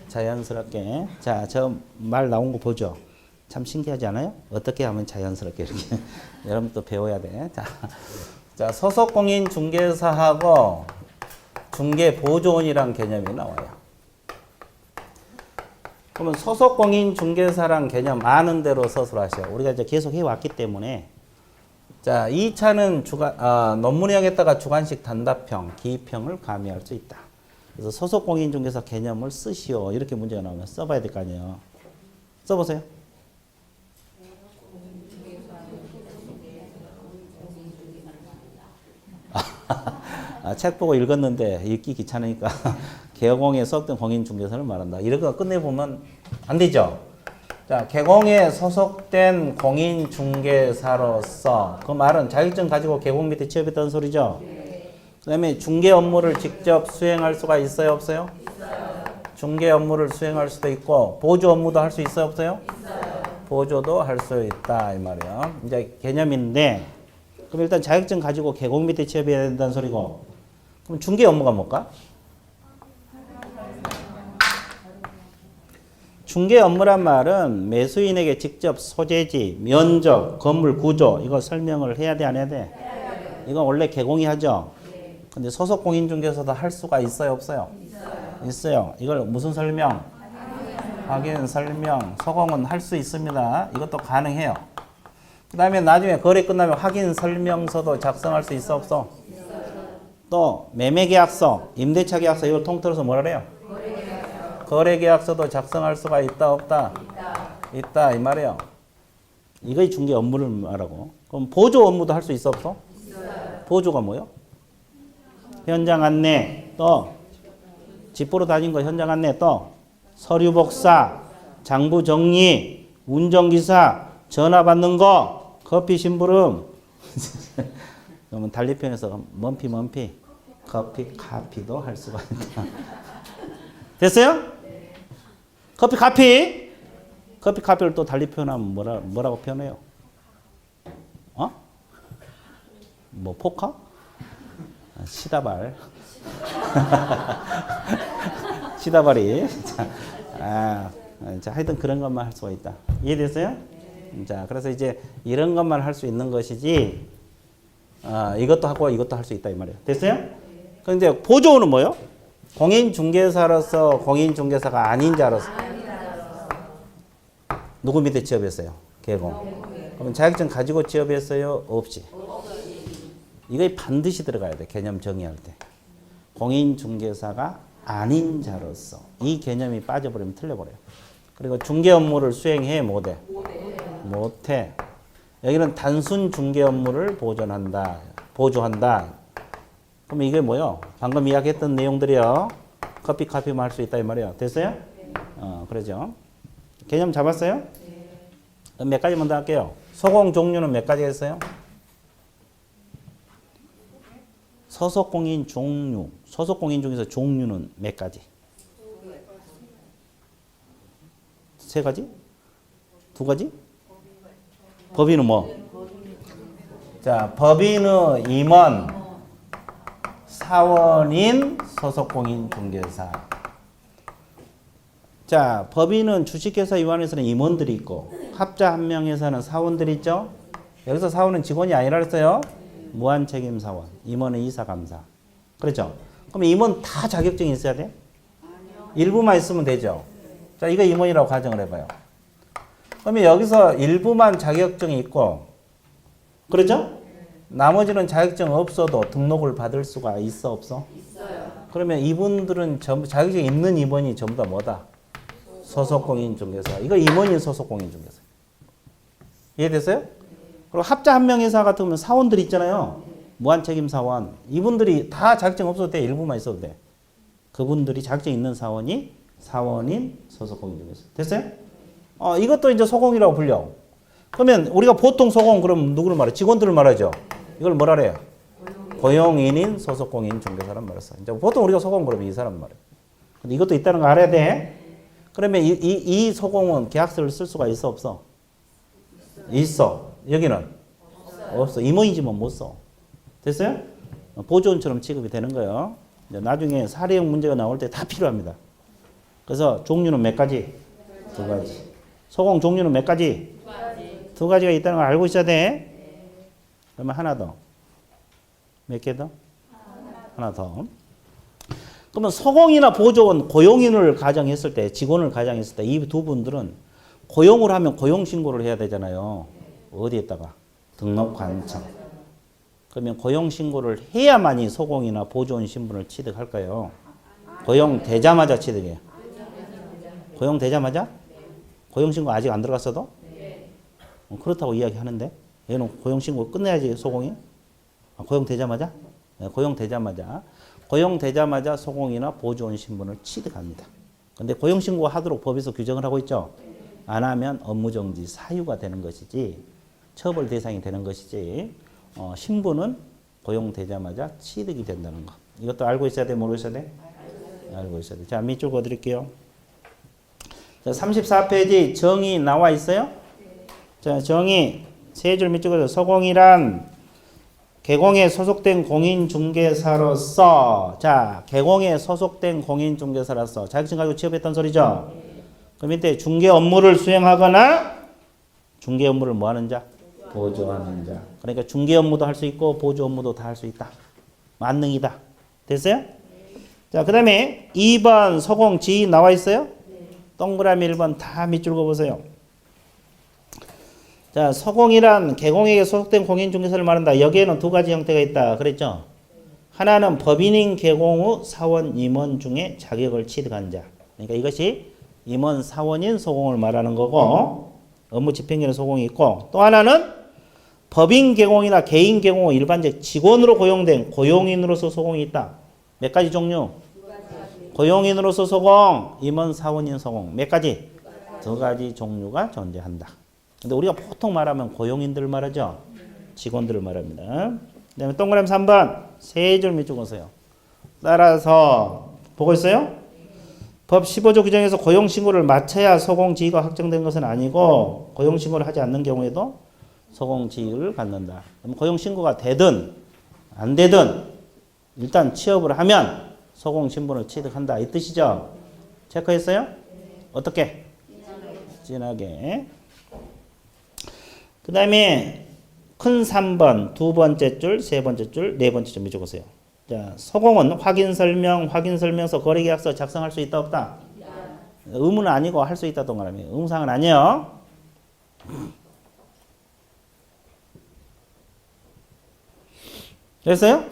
자연스럽게. 자, 저 말 나온 거 보죠? 참 신기하지 않아요? 어떻게 하면 자연스럽게 이렇게 여러분 또 배워야 돼. 자, 소속공인 중개사하고 중개보조원이란 개념이 나와요. 그러면 소속공인 중개사란 개념 아는 대로 서술하셔요. 우리가 이제 계속 해왔기 때문에. 자, 2차는 논문형에다가 주관식 단답형, 기입형을 가미할 수 있다. 그래서 소속공인 중개사 개념을 쓰시오. 이렇게 문제가 나오면 써봐야 될 거 아니에요. 써보세요. 책 보고 읽었는데 읽기 귀찮으니까 개공에 소속된 공인중개사를 말한다. 이런 거 끝내보면 안 되죠. 자, 개공에 소속된 공인중개사로서 그 말은 자격증 가지고 개공 밑에 취업했다는 소리죠. 그 다음에 중개 업무를 직접 수행할 수가 있어요, 없어요? 있어요. 중개 업무를 수행할 수도 있고 보조 업무도 할 수 있어요, 없어요? 있어요. 보조도 할 수 있다 이 말이에요. 이제 개념인데 그럼 일단 자격증 가지고 개공 밑에 취업해야 된다는 소리고 그럼 중개 업무가 뭘까? 중개 업무란 말은 매수인에게 직접 소재지, 면적, 건물 구조 이거 설명을 해야 돼, 안 해야 돼? 이건 원래 개공이 하죠. 근데 소속 공인중개사도 할 수가 있어요, 없어요? 있어요. 이걸 무슨 설명? 확인 설명. 소공은 할 수 있습니다. 이것도 가능해요. 그 다음에 나중에 거래 끝나면 확인 설명서도 작성할 수 있어, 없어? 또 매매계약서, 임대차 계약서 이걸 통틀어서 뭐라 그래요? 거래계약서도 작성할 수가 있다, 없다? 있다 이 말이에요. 이거의 중개 업무를 말하고. 그럼 보조 업무도 할 수 있어, 없어? 보조가 뭐요? 현장 안내, 또 집 보러 다닌 거 현장 안내, 또 서류 복사, 장부 정리, 운전기사, 전화 받는 거, 커피 심부름. 그러면 달리편에서 먼피 커피 카피도 할 수가 있다. 됐어요? 커피 카피를 또 달리 표현하면 뭐라고 표현해요? 뭐 포카? 시다발. 시다발이. 자, 하여튼 그런 것만 할 수가 있다. 이해됐어요? 자, 그래서 이제 이런 것만 할 수 있는 것이지, 이것도 하고 이것도 할 수 있다 이 말이에요. 됐어요? 근데 보조는 뭐요? 공인중개사로서 공인중개사가 아닌 자로서 누구 밑에 취업했어요? 개공. 그럼 자격증 가지고 취업했어요? 없이? 이거 반드시 들어가야 돼. 개념 정의할 때. 공인중개사가 아닌 자로서 이 개념이 빠져버리면 틀려버려요. 그리고 중개 업무를 수행해 못해? 못해. 여기는 단순 중개 업무를 보조한다. 그럼 이게 뭐요? 방금 이야기했던 내용들이요. 커피 카피만 할 수 있다 이 말이에요. 됐어요? 그러죠. 개념 잡았어요? 그럼 몇 가지 먼저 할게요. 소공 종류는 몇 가지 했어요? 소속공인 종류. 소속공인 중에서 종류는 몇 가지? 세 가지? 두 가지? 법인은 뭐? 자, 법인은 임원, 사원인, 소속공인 중개사. 자, 법인은 주식회사 위반에서는 임원들이 있고 합자 한 명에서는 사원들이 있죠. 여기서 사원은 직원이 아니라 그랬어요. 무한책임 사원. 임원은 이사감사. 그렇죠? 그럼 임원 다 자격증이 있어야 돼? 일부만 있으면 되죠. 자, 이거 임원이라고 가정을 해봐요. 그러면 여기서 일부만 자격증이 있고, 그렇죠? 나머지는 자격증 없어도 등록을 받을 수가 있어, 없어? 있어요. 그러면 이분들은 전부 자격증 있는 임원이 전부 다 뭐다? 소속공인중개사. 이거 임원인 소속공인중개사. 이해됐어요? 그리고 합자 한 명회사 같은 경우는 사원들이 있잖아요. 무한책임 사원. 이분들이 다 자격증 없어도 돼. 일부만 있어도 돼. 그분들이 자격증 있는 사원이 사원인 소속공인중개사. 됐어요? 이것도 이제 소공이라고 불려. 그러면 우리가 보통 소공 그럼 누구를 말해? 직원들을 말하죠. 이걸 뭐라 그래요? 고용인인 소속공인중개사란 말했어. 이제 보통 우리가 소공 그러면 이 사람 말이에요. 근데 이것도 있다는 거 알아야 돼. 그러면 이 소공은 계약서를 쓸 수가 있어, 없어? 있어. 여기는? 없어. 임원이지만 못 써. 됐어요? 보조원처럼 취급이 되는 거예요. 이제 나중에 사례형 문제가 나올 때 다 필요합니다. 그래서 종류는 몇 가지? 두 가지. 소공 종류는 몇 가지? 두 가지가 있다는 걸 알고 있어야 돼. 그러면 하나 더. 몇 개 더? 하나 더. 그러면 소공이나 보조원 고용인을 가정했을 때, 직원을 가정했을 때 이 두 분들은 고용을 하면 고용신고를 해야 되잖아요. 어디에다가? 등록관청. 그러면 고용신고를 해야만이 소공이나 보조원 신분을 취득할까요? 고용되자마자 취득해요. 고용되자마자? 고용신고 아직 안 들어갔어도? 그렇다고 이야기하는데 얘는 고용신고 끝내야지 소공이? 고용되자마자? 네, 고용되자마자 소공이나 보조원 신분을 취득합니다. 근데 고용신고 하도록 법에서 규정을 하고 있죠. 안 하면 업무정지 사유가 되는 것이지 처벌 대상이 되는 것이지 신분은 고용되자마자 취득이 된다는 거. 이것도 알고 있어야 돼? 모르고 있어야 돼? 알고 있어야 돼. 자, 밑줄 그어드릴게요. 자, 34페이지 정의 나와 있어요? 자, 정의 세 줄 밑줄 그어서 소공이란 개공에 소속된 공인중개사로서, 자, 개공에 소속된 공인중개사로서 자격증 가지고 취업했던 소리죠. 그 밑에 중개 업무를 수행하거나 중개 업무를 뭐 하는 자? 보조하는 자. 그러니까 중개 업무도 할 수 있고 보조 업무도 다 할 수 있다. 만능이다. 됐어요? 자, 그 다음에 2번 소공 지위 나와 있어요? 동그라미 1번 다 밑줄 그어보세요. 자, 소공이란 개공에게 소속된 공인중개사를 말한다. 여기에는 두 가지 형태가 있다. 그랬죠? 하나는 법인인 개공 후 사원, 임원 중에 자격을 취득한 자. 그러니까 이것이 임원, 사원인 소공을 말하는 거고 업무 집행계는 소공이 있고, 또 하나는 법인 개공이나 개인 개공 후 일반적 직원으로 고용된 고용인으로서 소공이 있다. 몇 가지 종류? 고용인으로서 소공, 임원, 사원인 소공. 몇 가지? 두 가지 종류가 존재한다. 근데 우리가 보통 말하면 고용인들을 말하죠. 직원들을 말합니다. 그 다음에 동그라미 3번 세 줄 밑줄 그으세요. 따라서 보고 있어요? 법 15조 규정에서 고용신고를 마쳐야 소공지위가 확정된 것은 아니고 고용신고를 하지 않는 경우에도 소공지위를 갖는다. 그럼 고용신고가 되든 안 되든 일단 취업을 하면 소공신분을 취득한다. 이 뜻이죠? 체크했어요? 어떻게? 진하게. 그 다음에 큰 3번 두 번째 줄, 세 번째 줄, 네 번째 줄 밑줄 그으세요. 자, 소공은 확인설명, 확인설명서, 거래계약서 작성할 수 있다 없다? 의무는 아니고 할 수 있다 동그라미. 의무사항은 아니에요. 됐어요?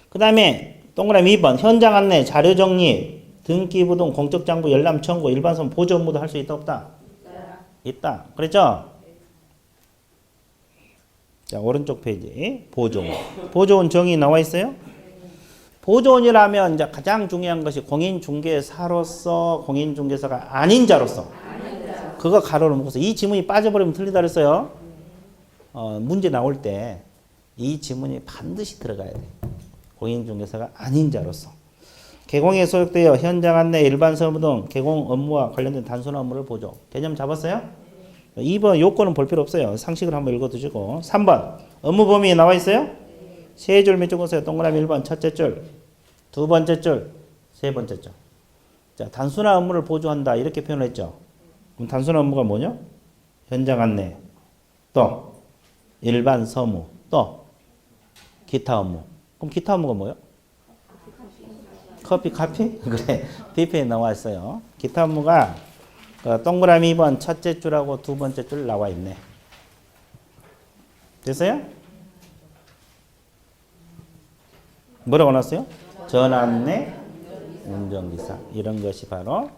그 다음에 동그라미 2번 현장 안내, 자료 정리, 등기부등, 공적장부, 열람 청구, 일반선 보조 업무도 할 수 있다 없다? 있다. 그랬죠? 자, 오른쪽 페이지 보조원. 보조원 정의 나와 있어요? 보조원이라면 이제 가장 중요한 것이 공인중개사로서 공인중개사가 아닌 자로서. 그거 가로를 묶어서 이 지문이 빠져버리면 틀리다 그랬어요. 문제 나올 때 이 지문이 반드시 들어가야 돼. 공인중개사가 아닌 자로서. 개공에 소속되어 현장 안내, 일반 서무 등 개공 업무와 관련된 단순한 업무를 보조. 개념 잡았어요? 2번 요건은 볼 필요 없어요. 상식을 한번 읽어두시고. 3번 업무 범위 나와 있어요? 세 줄 밑줄 그으세요. 동그라미 1번 첫째 줄, 두 번째 줄, 세 번째 줄. 자, 단순한 업무를 보조한다 이렇게 표현을 했죠. 그럼 단순한 업무가 뭐냐? 현장 안내, 또 일반 서무, 또 기타 업무. 그럼 기타 업무가 뭐예요? 커피? 그래. 뒤편에 나와 있어요. 기타 업무가 동그라미 2번 첫째 줄하고 두 번째 줄 나와 있네. 됐어요? 뭐라고 나왔어요? 전안내, 운전기사. 이런 것이 바로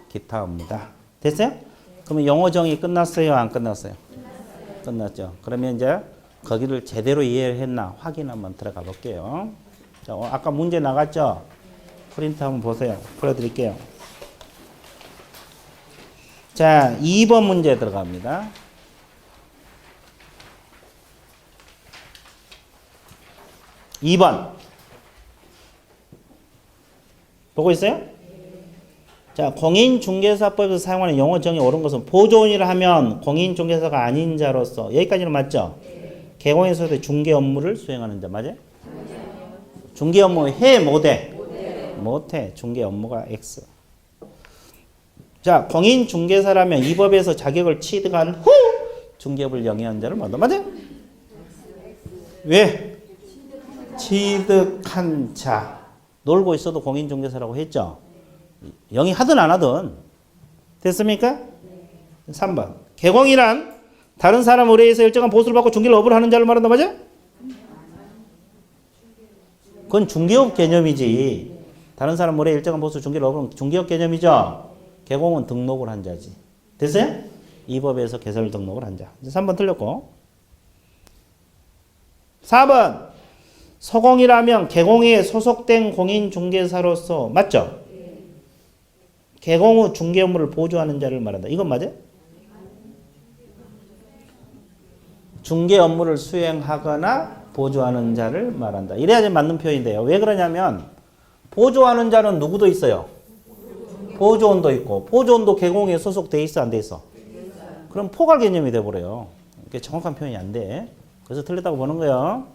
기타 업무다. 됐어요? 그러면 영어 정의 끝났어요? 안 끝났어요? 끝났죠. 그러면 이제 거기를 제대로 이해했나 확인 한번 들어가 볼게요. 자, 아까 문제 나갔죠? 프린트 한번 보세요. 풀어드릴게요. 자, 2번 문제 들어갑니다. 2번. 보고 있어요? 자, 공인중개사법에서 사용하는 용어 정의 옳은 것은 보조원이라 하면 공인중개사가 아닌 자로서 여기까지는 맞죠? 개공에서도 중개 업무를 수행하는 자 맞아요? 중개 업무 해 못해? 못해. 중개 업무가 X. 자, 공인중개사라면 이 법에서 자격을 취득한 후 중개업을 영위한 자를 말한다. 맞아요? 왜? 취득한 자. 놀고 있어도 공인중개사라고 했죠? 영위하든 안 하든. 됐습니까? 3번. 개공이란 다른 사람 의뢰에서 일정한 보수를 받고 중개를 업을 하는 자를 말한다. 맞아요? 그건 중개업 개념이지. 다른 사람 의뢰에 일정한 보수 중개를 업은 중개업 개념이죠? 개공은 등록을 한 자지. 됐어요? 이 법에서 개설 등록을 한 자. 3번 틀렸고. 4번. 서공이라면 개공에 소속된 공인중개사로서 맞죠? 개공 후 중개 업무를 보조하는 자를 말한다. 이건 맞아요? 중개 업무를 수행하거나 보조하는 자를 말한다. 이래야지 맞는 표현인데요. 왜 그러냐면 보조하는 자는 누구도 있어요? 보조원도 있고 보조원도 개공에 소속돼 있어 안 돼 있어? 그럼 포괄 개념이 돼버려요. 이게 정확한 표현이 안 돼. 그래서 틀렸다고 보는 거예요.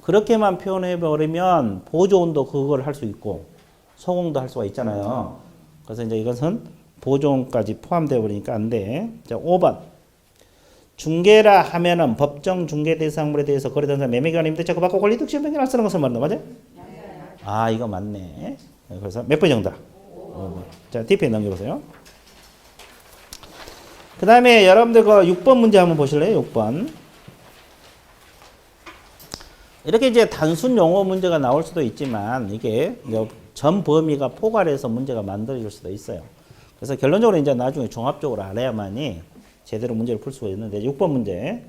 그렇게만 표현해버리면 보조원도 그걸 할 수 있고 소공도 할 수가 있잖아요. 그래서 이제 이것은 보조원까지 포함되어 버리니까 안 돼. 자, 5번. 중개라 하면은 법정 중개 대상물에 대해서 거래단사 매매기관 임대차 받고 권리득 시행을 쓰는 것을 말한다. 맞아? 아, 이거 맞네. 그래서 몇 번 정답? 5번. 자, 뒤에 넘겨보세요. 그 다음에 여러분들 그 6번 문제 한번 보실래요? 6번. 이렇게 이제 단순 용어 문제가 나올 수도 있지만 이게 전 범위가 포괄해서 문제가 만들어질 수도 있어요. 그래서 결론적으로 이제 나중에 종합적으로 알아야만이 제대로 문제를 풀 수가 있는데 6번 문제.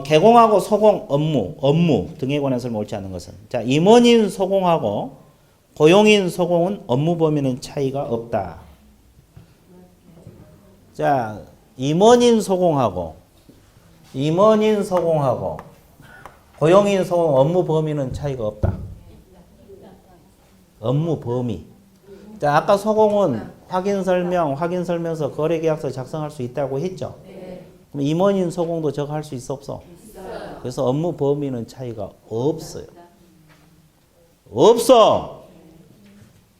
개공하고 소공 업무 등에 관한 설명 옳지 않은 것은. 자, 임원인 소공하고 고용인 소공은 업무 범위는 차이가 없다. 자, 임원인 소공하고 고용인 소공 업무 범위는 차이가 없다. 업무 범위. 자, 아까 소공은 확인 설명서, 거래계약서 작성할 수 있다고 했죠? 그럼 임원인 소공도 저거 할 수 있어, 없어? 있어요. 그래서 업무 범위는 차이가 없어요. 없어.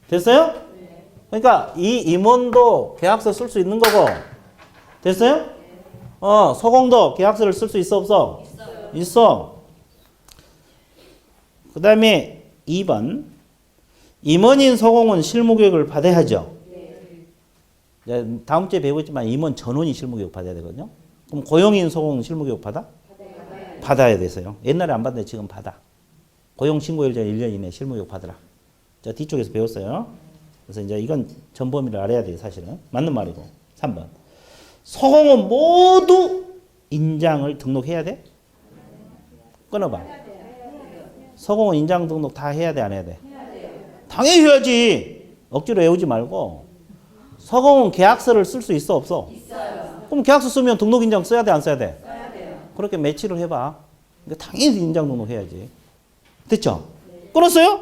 됐어요? 그러니까 이 임원도 계약서 쓸 수 있는 거고. 됐어요? 소공도 계약서를 쓸 수 있어, 없어? 있어. 그 다음에 2번. 임원인 소공은 실무교육을 받아야죠. 다음 주에 배우겠지만 임원 전원이 실무교육 받아야 되거든요. 그럼 고용인 소공은 실무교육 받아? 받아야 돼서요. 옛날에 안 받는데 지금 받아. 고용신고일 전 1년 이내 실무교육 받으라. 자, 뒤쪽에서 배웠어요. 그래서 이제 이건 전범위를 알아야 돼요, 사실은. 맞는 말이고. 3번. 소공은 모두 인장을 등록해야 돼? 끊어봐. 소공은 인장 등록 다 해야 돼, 안 해야 돼? 당연히 해야지. 억지로 외우지 말고. 소공은 계약서를 쓸 수 있어, 없어? 있어요. 그럼 계약서 쓰면 등록 인장 써야 돼, 안 써야 돼? 써야 돼요. 그렇게 매치를 해봐. 그러니까 당연히 인장 등록해야지. 됐죠? 네. 끊었어요?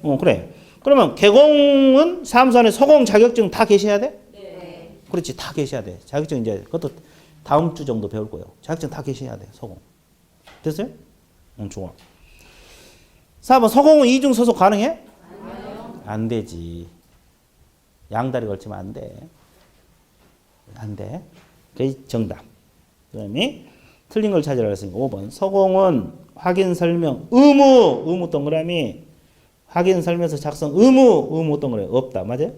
네. 그래. 그러면 개공은 사무소 안에 소공 자격증 다 계셔야 돼? 네. 그렇지, 다 계셔야 돼. 자격증 이제 그것도 다음 주 정도 배울 거예요. 자격증 다 계셔야 돼, 소공. 됐어요? 좋아. 4번, 소공은 이중 소속 가능해? 아니요. 안 되지. 양다리 걸치면 안 돼. 안 돼. 그게 정답. 그 다음에 틀린 걸 찾으라고 했으니까 5번. 소공은 확인 설명 의무 동그라미 확인 설명서 작성 의무 동그라미 없다. 맞아요?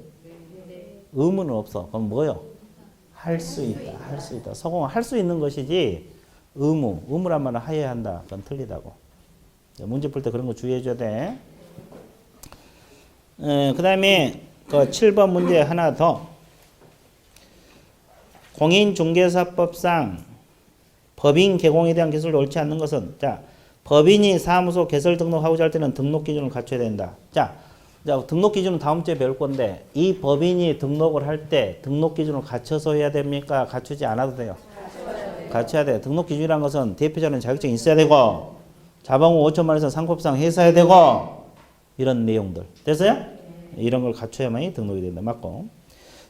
의무는 없어. 그럼 뭐요? 할 수 있다. 할 수 있다. 소공은 할 수 있는 것이지 의무란 말은 하여야 한다. 그건 틀리다고. 문제 풀 때 그런 거 주의해 줘야 돼. 그 다음에 그 7번 문제 하나 더. 공인중개사법상 법인 개공에 대한 기술이 옳지 않는 것은, 자, 법인이 사무소 개설 등록하고자 할 때는 등록 기준을 갖춰야 된다. 자, 등록 기준은 다음 주에 배울 건데, 이 법인이 등록을 할 때 등록 기준을 갖춰서 해야 됩니까? 갖추지 않아도 돼요? 갖춰야 돼요. 등록 기준이라는 것은 대표자는 자격증이 있어야 되고, 자본금 5천만 원에서 상법상 회사해야 되고, 이런 내용들. 됐어요? 이런 걸 갖춰야만이 등록이 된다. 맞고.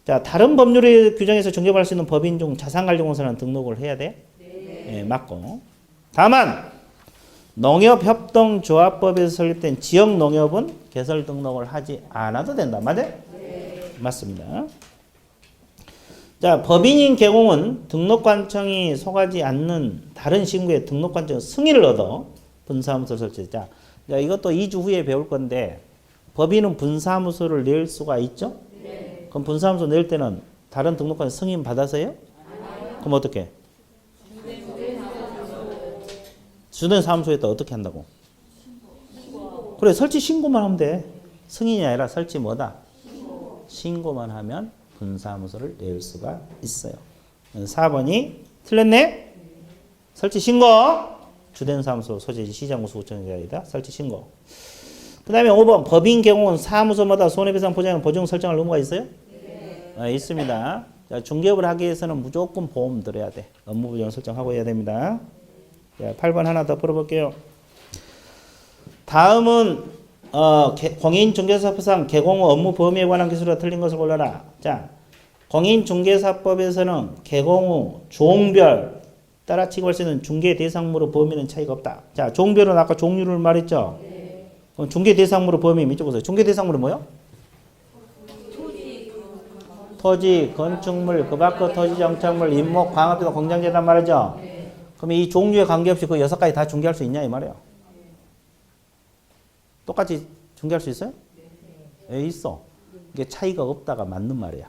자, 다른 법률의 규정에서 정개발할 수 있는 법인 중 자산관리공사는 등록을 해야 돼? 네. 맞고. 다만 농협협동조합법에서 설립된 지역농협은 개설 등록을 하지 않아도 된다. 맞아요? 네. 맞습니다. 자, 법인인 개공은 등록관청이 속하지 않는 다른 신고의 등록관청 승인을 얻어 분사무소를 설치. 자, 이것도 2주 후에 배울 건데 법인은 분사무소를 낼 수가 있죠? 네. 그럼 분사무소 낼 때는 다른 등록관 승인 받아서요? 아니요. 그럼 어떻게? 주된 사무소에다 어떻게 한다고? 그래, 설치 신고만 하면 돼. 승인이 아니라 설치 뭐다? 신고만 하면 분사무소를 낼 수가 있어요. 4번이 틀렸네? 설치 신고. 주된 사무소 소재지 시장구수 구청이 아니다. 설치 신고. 그 다음에 5번 법인 개공은 사무소마다 손해배상 보장 보증 설정할 의무가 있어요? 네. 있습니다. 자, 중개업을 하기 위해서는 무조건 보험 들어야 돼. 업무 보증 설정하고 해야 됩니다. 자, 8번 하나 더 풀어볼게요. 다음은 공인중개사법상 개공 후 업무 범위에 관한 기술로 틀린 것을 골라라. 자, 공인중개사법에서는 개공 후 종별 따라치기 할 수 있는 중개 대상물의 범위는 차이가 없다. 자, 종별은 아까 종류를 말했죠? 네. 그럼 중개 대상물의 범위 이쪽 보세요. 중개 대상물은 뭐요? 토지, 건축물, 그 밖의 토지 정착물, 임목, 광업비도 공장재단 말이죠? 네. 그럼 이 종류에 관계없이 그 6가지 다 중개할 수 있냐 이 말이에요. 똑같이 중개할 수 있어요? 네, 있어. 이게 차이가 없다가 맞는 말이야.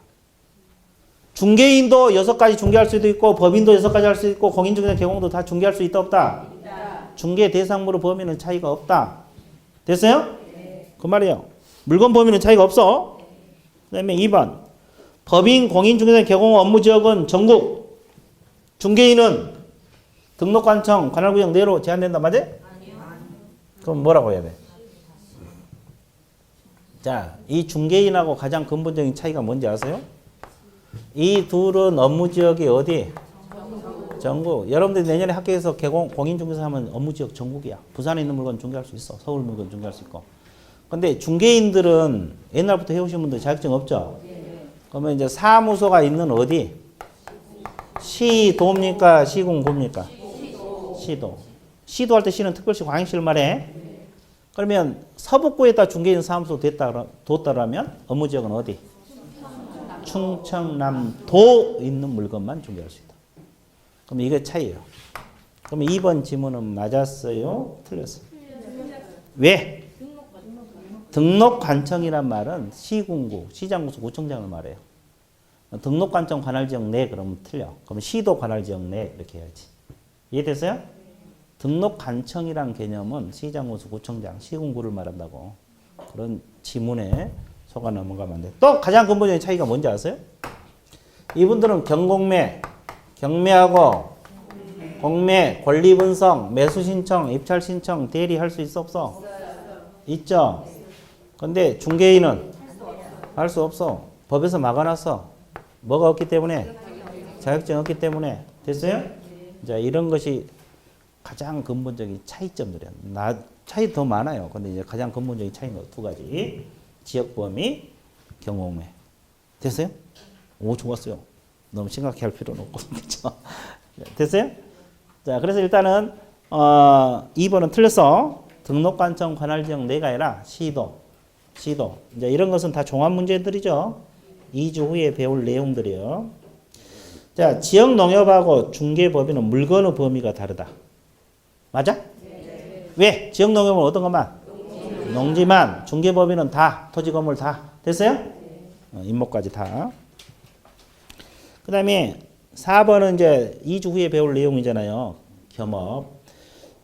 중개인도 6가지 중개할 수도 있고 법인도 6가지 할 수 있고 공인중개사 개공도 다 중개할 수 있다 없다? 있다. 중개 대상물의 범위는 차이가 없다. 됐어요? 네. 그 말이에요. 물건 범위는 차이가 없어. 그 다음에 2번 법인 공인중개사 개공 업무 지역은 전국. 중개인은 등록관청 관할구역 내로 제한된다. 맞아요? 아니요. 그럼 뭐라고 해야 돼? 자, 이 중개인하고 가장 근본적인 차이가 뭔지 아세요? 이 둘은 업무 지역이 어디? 전국. 여러분들이 내년에 학교에서 공인중개사 하면 업무 지역 전국이야. 부산에 있는 물건 중개할 수 있어. 서울 물건 중개할 수 있고. 근데 중개인들은 옛날부터 해오신 분들 자격증 없죠? 그러면 이제 사무소가 있는 어디? 시도입니까? 시군구입니까? 시도. 시도할 때 시는 특별시 광역시를 말해. 그러면 서북구에다 중개인 사무소 뒀다라면 업무 지역은 어디? 충청남도 있는 물건만 중개할 수 있다. 그럼 이게 차이예요. 그럼 2번 지문은 맞았어요? 틀렸어요? 왜? 등록관청이란 말은 시군구, 시장구수, 구청장을 말해요. 등록관청 관할지역 내 그러면 틀려. 그럼 시도 관할지역 내 이렇게 해야지. 이해됐어요? 등록관청이란 개념은 시장구수, 구청장, 시군구를 말한다고. 그런 지문에 속아 넘어가면 안 돼. 또 가장 근본적인 차이가 뭔지 아세요? 이분들은 경공매, 경매하고 공매, 권리분석, 매수신청, 입찰신청, 대리할 수 있어 없어? 있죠? 근데 중개인은 할 수 없어. 법에서 막아놨어. 뭐가 없기 때문에? 자격증 없기 때문에. 됐어요? 자, 이런 것이 가장 근본적인 차이점들이야. 차이 더 많아요. 근데 이제 가장 근본적인 차이는 2가지. 지역범위, 경공매. 됐어요? 오, 좋았어요. 너무 심각해 할 필요는 없고. 그렇죠? 됐어요? 자, 그래서 일단은 2번은 틀렸어. 등록관청 관할지역 내가 아니라 시도. 이제 이런 것은 다 종합 문제들이죠. 2주 후에 배울 내용들이요. 자, 지역 농협하고 중개법인은 물건의 범위가 다르다. 맞아? 네. 왜? 지역 농협은 어떤 것만? 농지만. 중개법인은 다, 토지 건물 다. 됐어요? 네. 임목까지 다. 그 다음에 4번은 이제 2주 후에 배울 내용이잖아요. 겸업.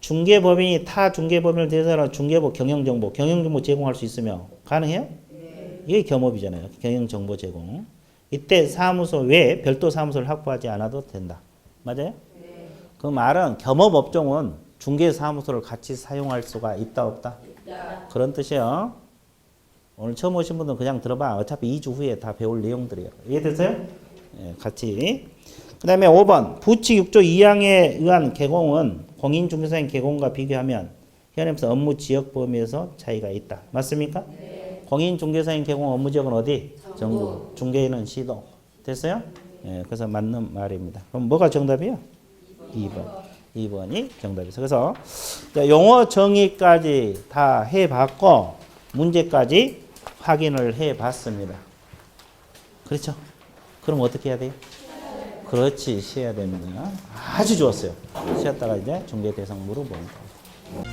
중개법인이 타 중개법인을 대상으로 중개법 경영정보 제공할 수 있으며 가능해요? 네. 이게 겸업이잖아요. 경영정보 제공. 이때 사무소 외에 별도 사무소를 확보하지 않아도 된다. 맞아요? 네. 그 말은 겸업업종은 중개사무소를 같이 사용할 수가 있다 없다? 있다. 그런 뜻이에요. 오늘 처음 오신 분들은 그냥 들어봐. 어차피 2주 후에 다 배울 내용들이에요. 이해됐어요? 네, 같이. 그 다음에 5번 부칙 6조 2항에 의한 개공은 공인중개사인 개공과 비교하면 현행법 업무 지역 범위에서 차이가 있다. 맞습니까? 네. 공인중개사인 개공 업무 지역은 어디? 전국. 중개인은 시도. 됐어요? 네, 그래서 맞는 말입니다. 그럼 뭐가 정답이에요? 2번. 2번이 정답이죠. 그래서 용어 정의까지 다 해봤고 문제까지 확인을 해봤습니다. 그렇죠? 그럼 어떻게 해야 돼요? 그렇지, 쉬어야 됩니다. 아주 좋았어요. 쉬었다가 이제 중개 대상 물어보는 거.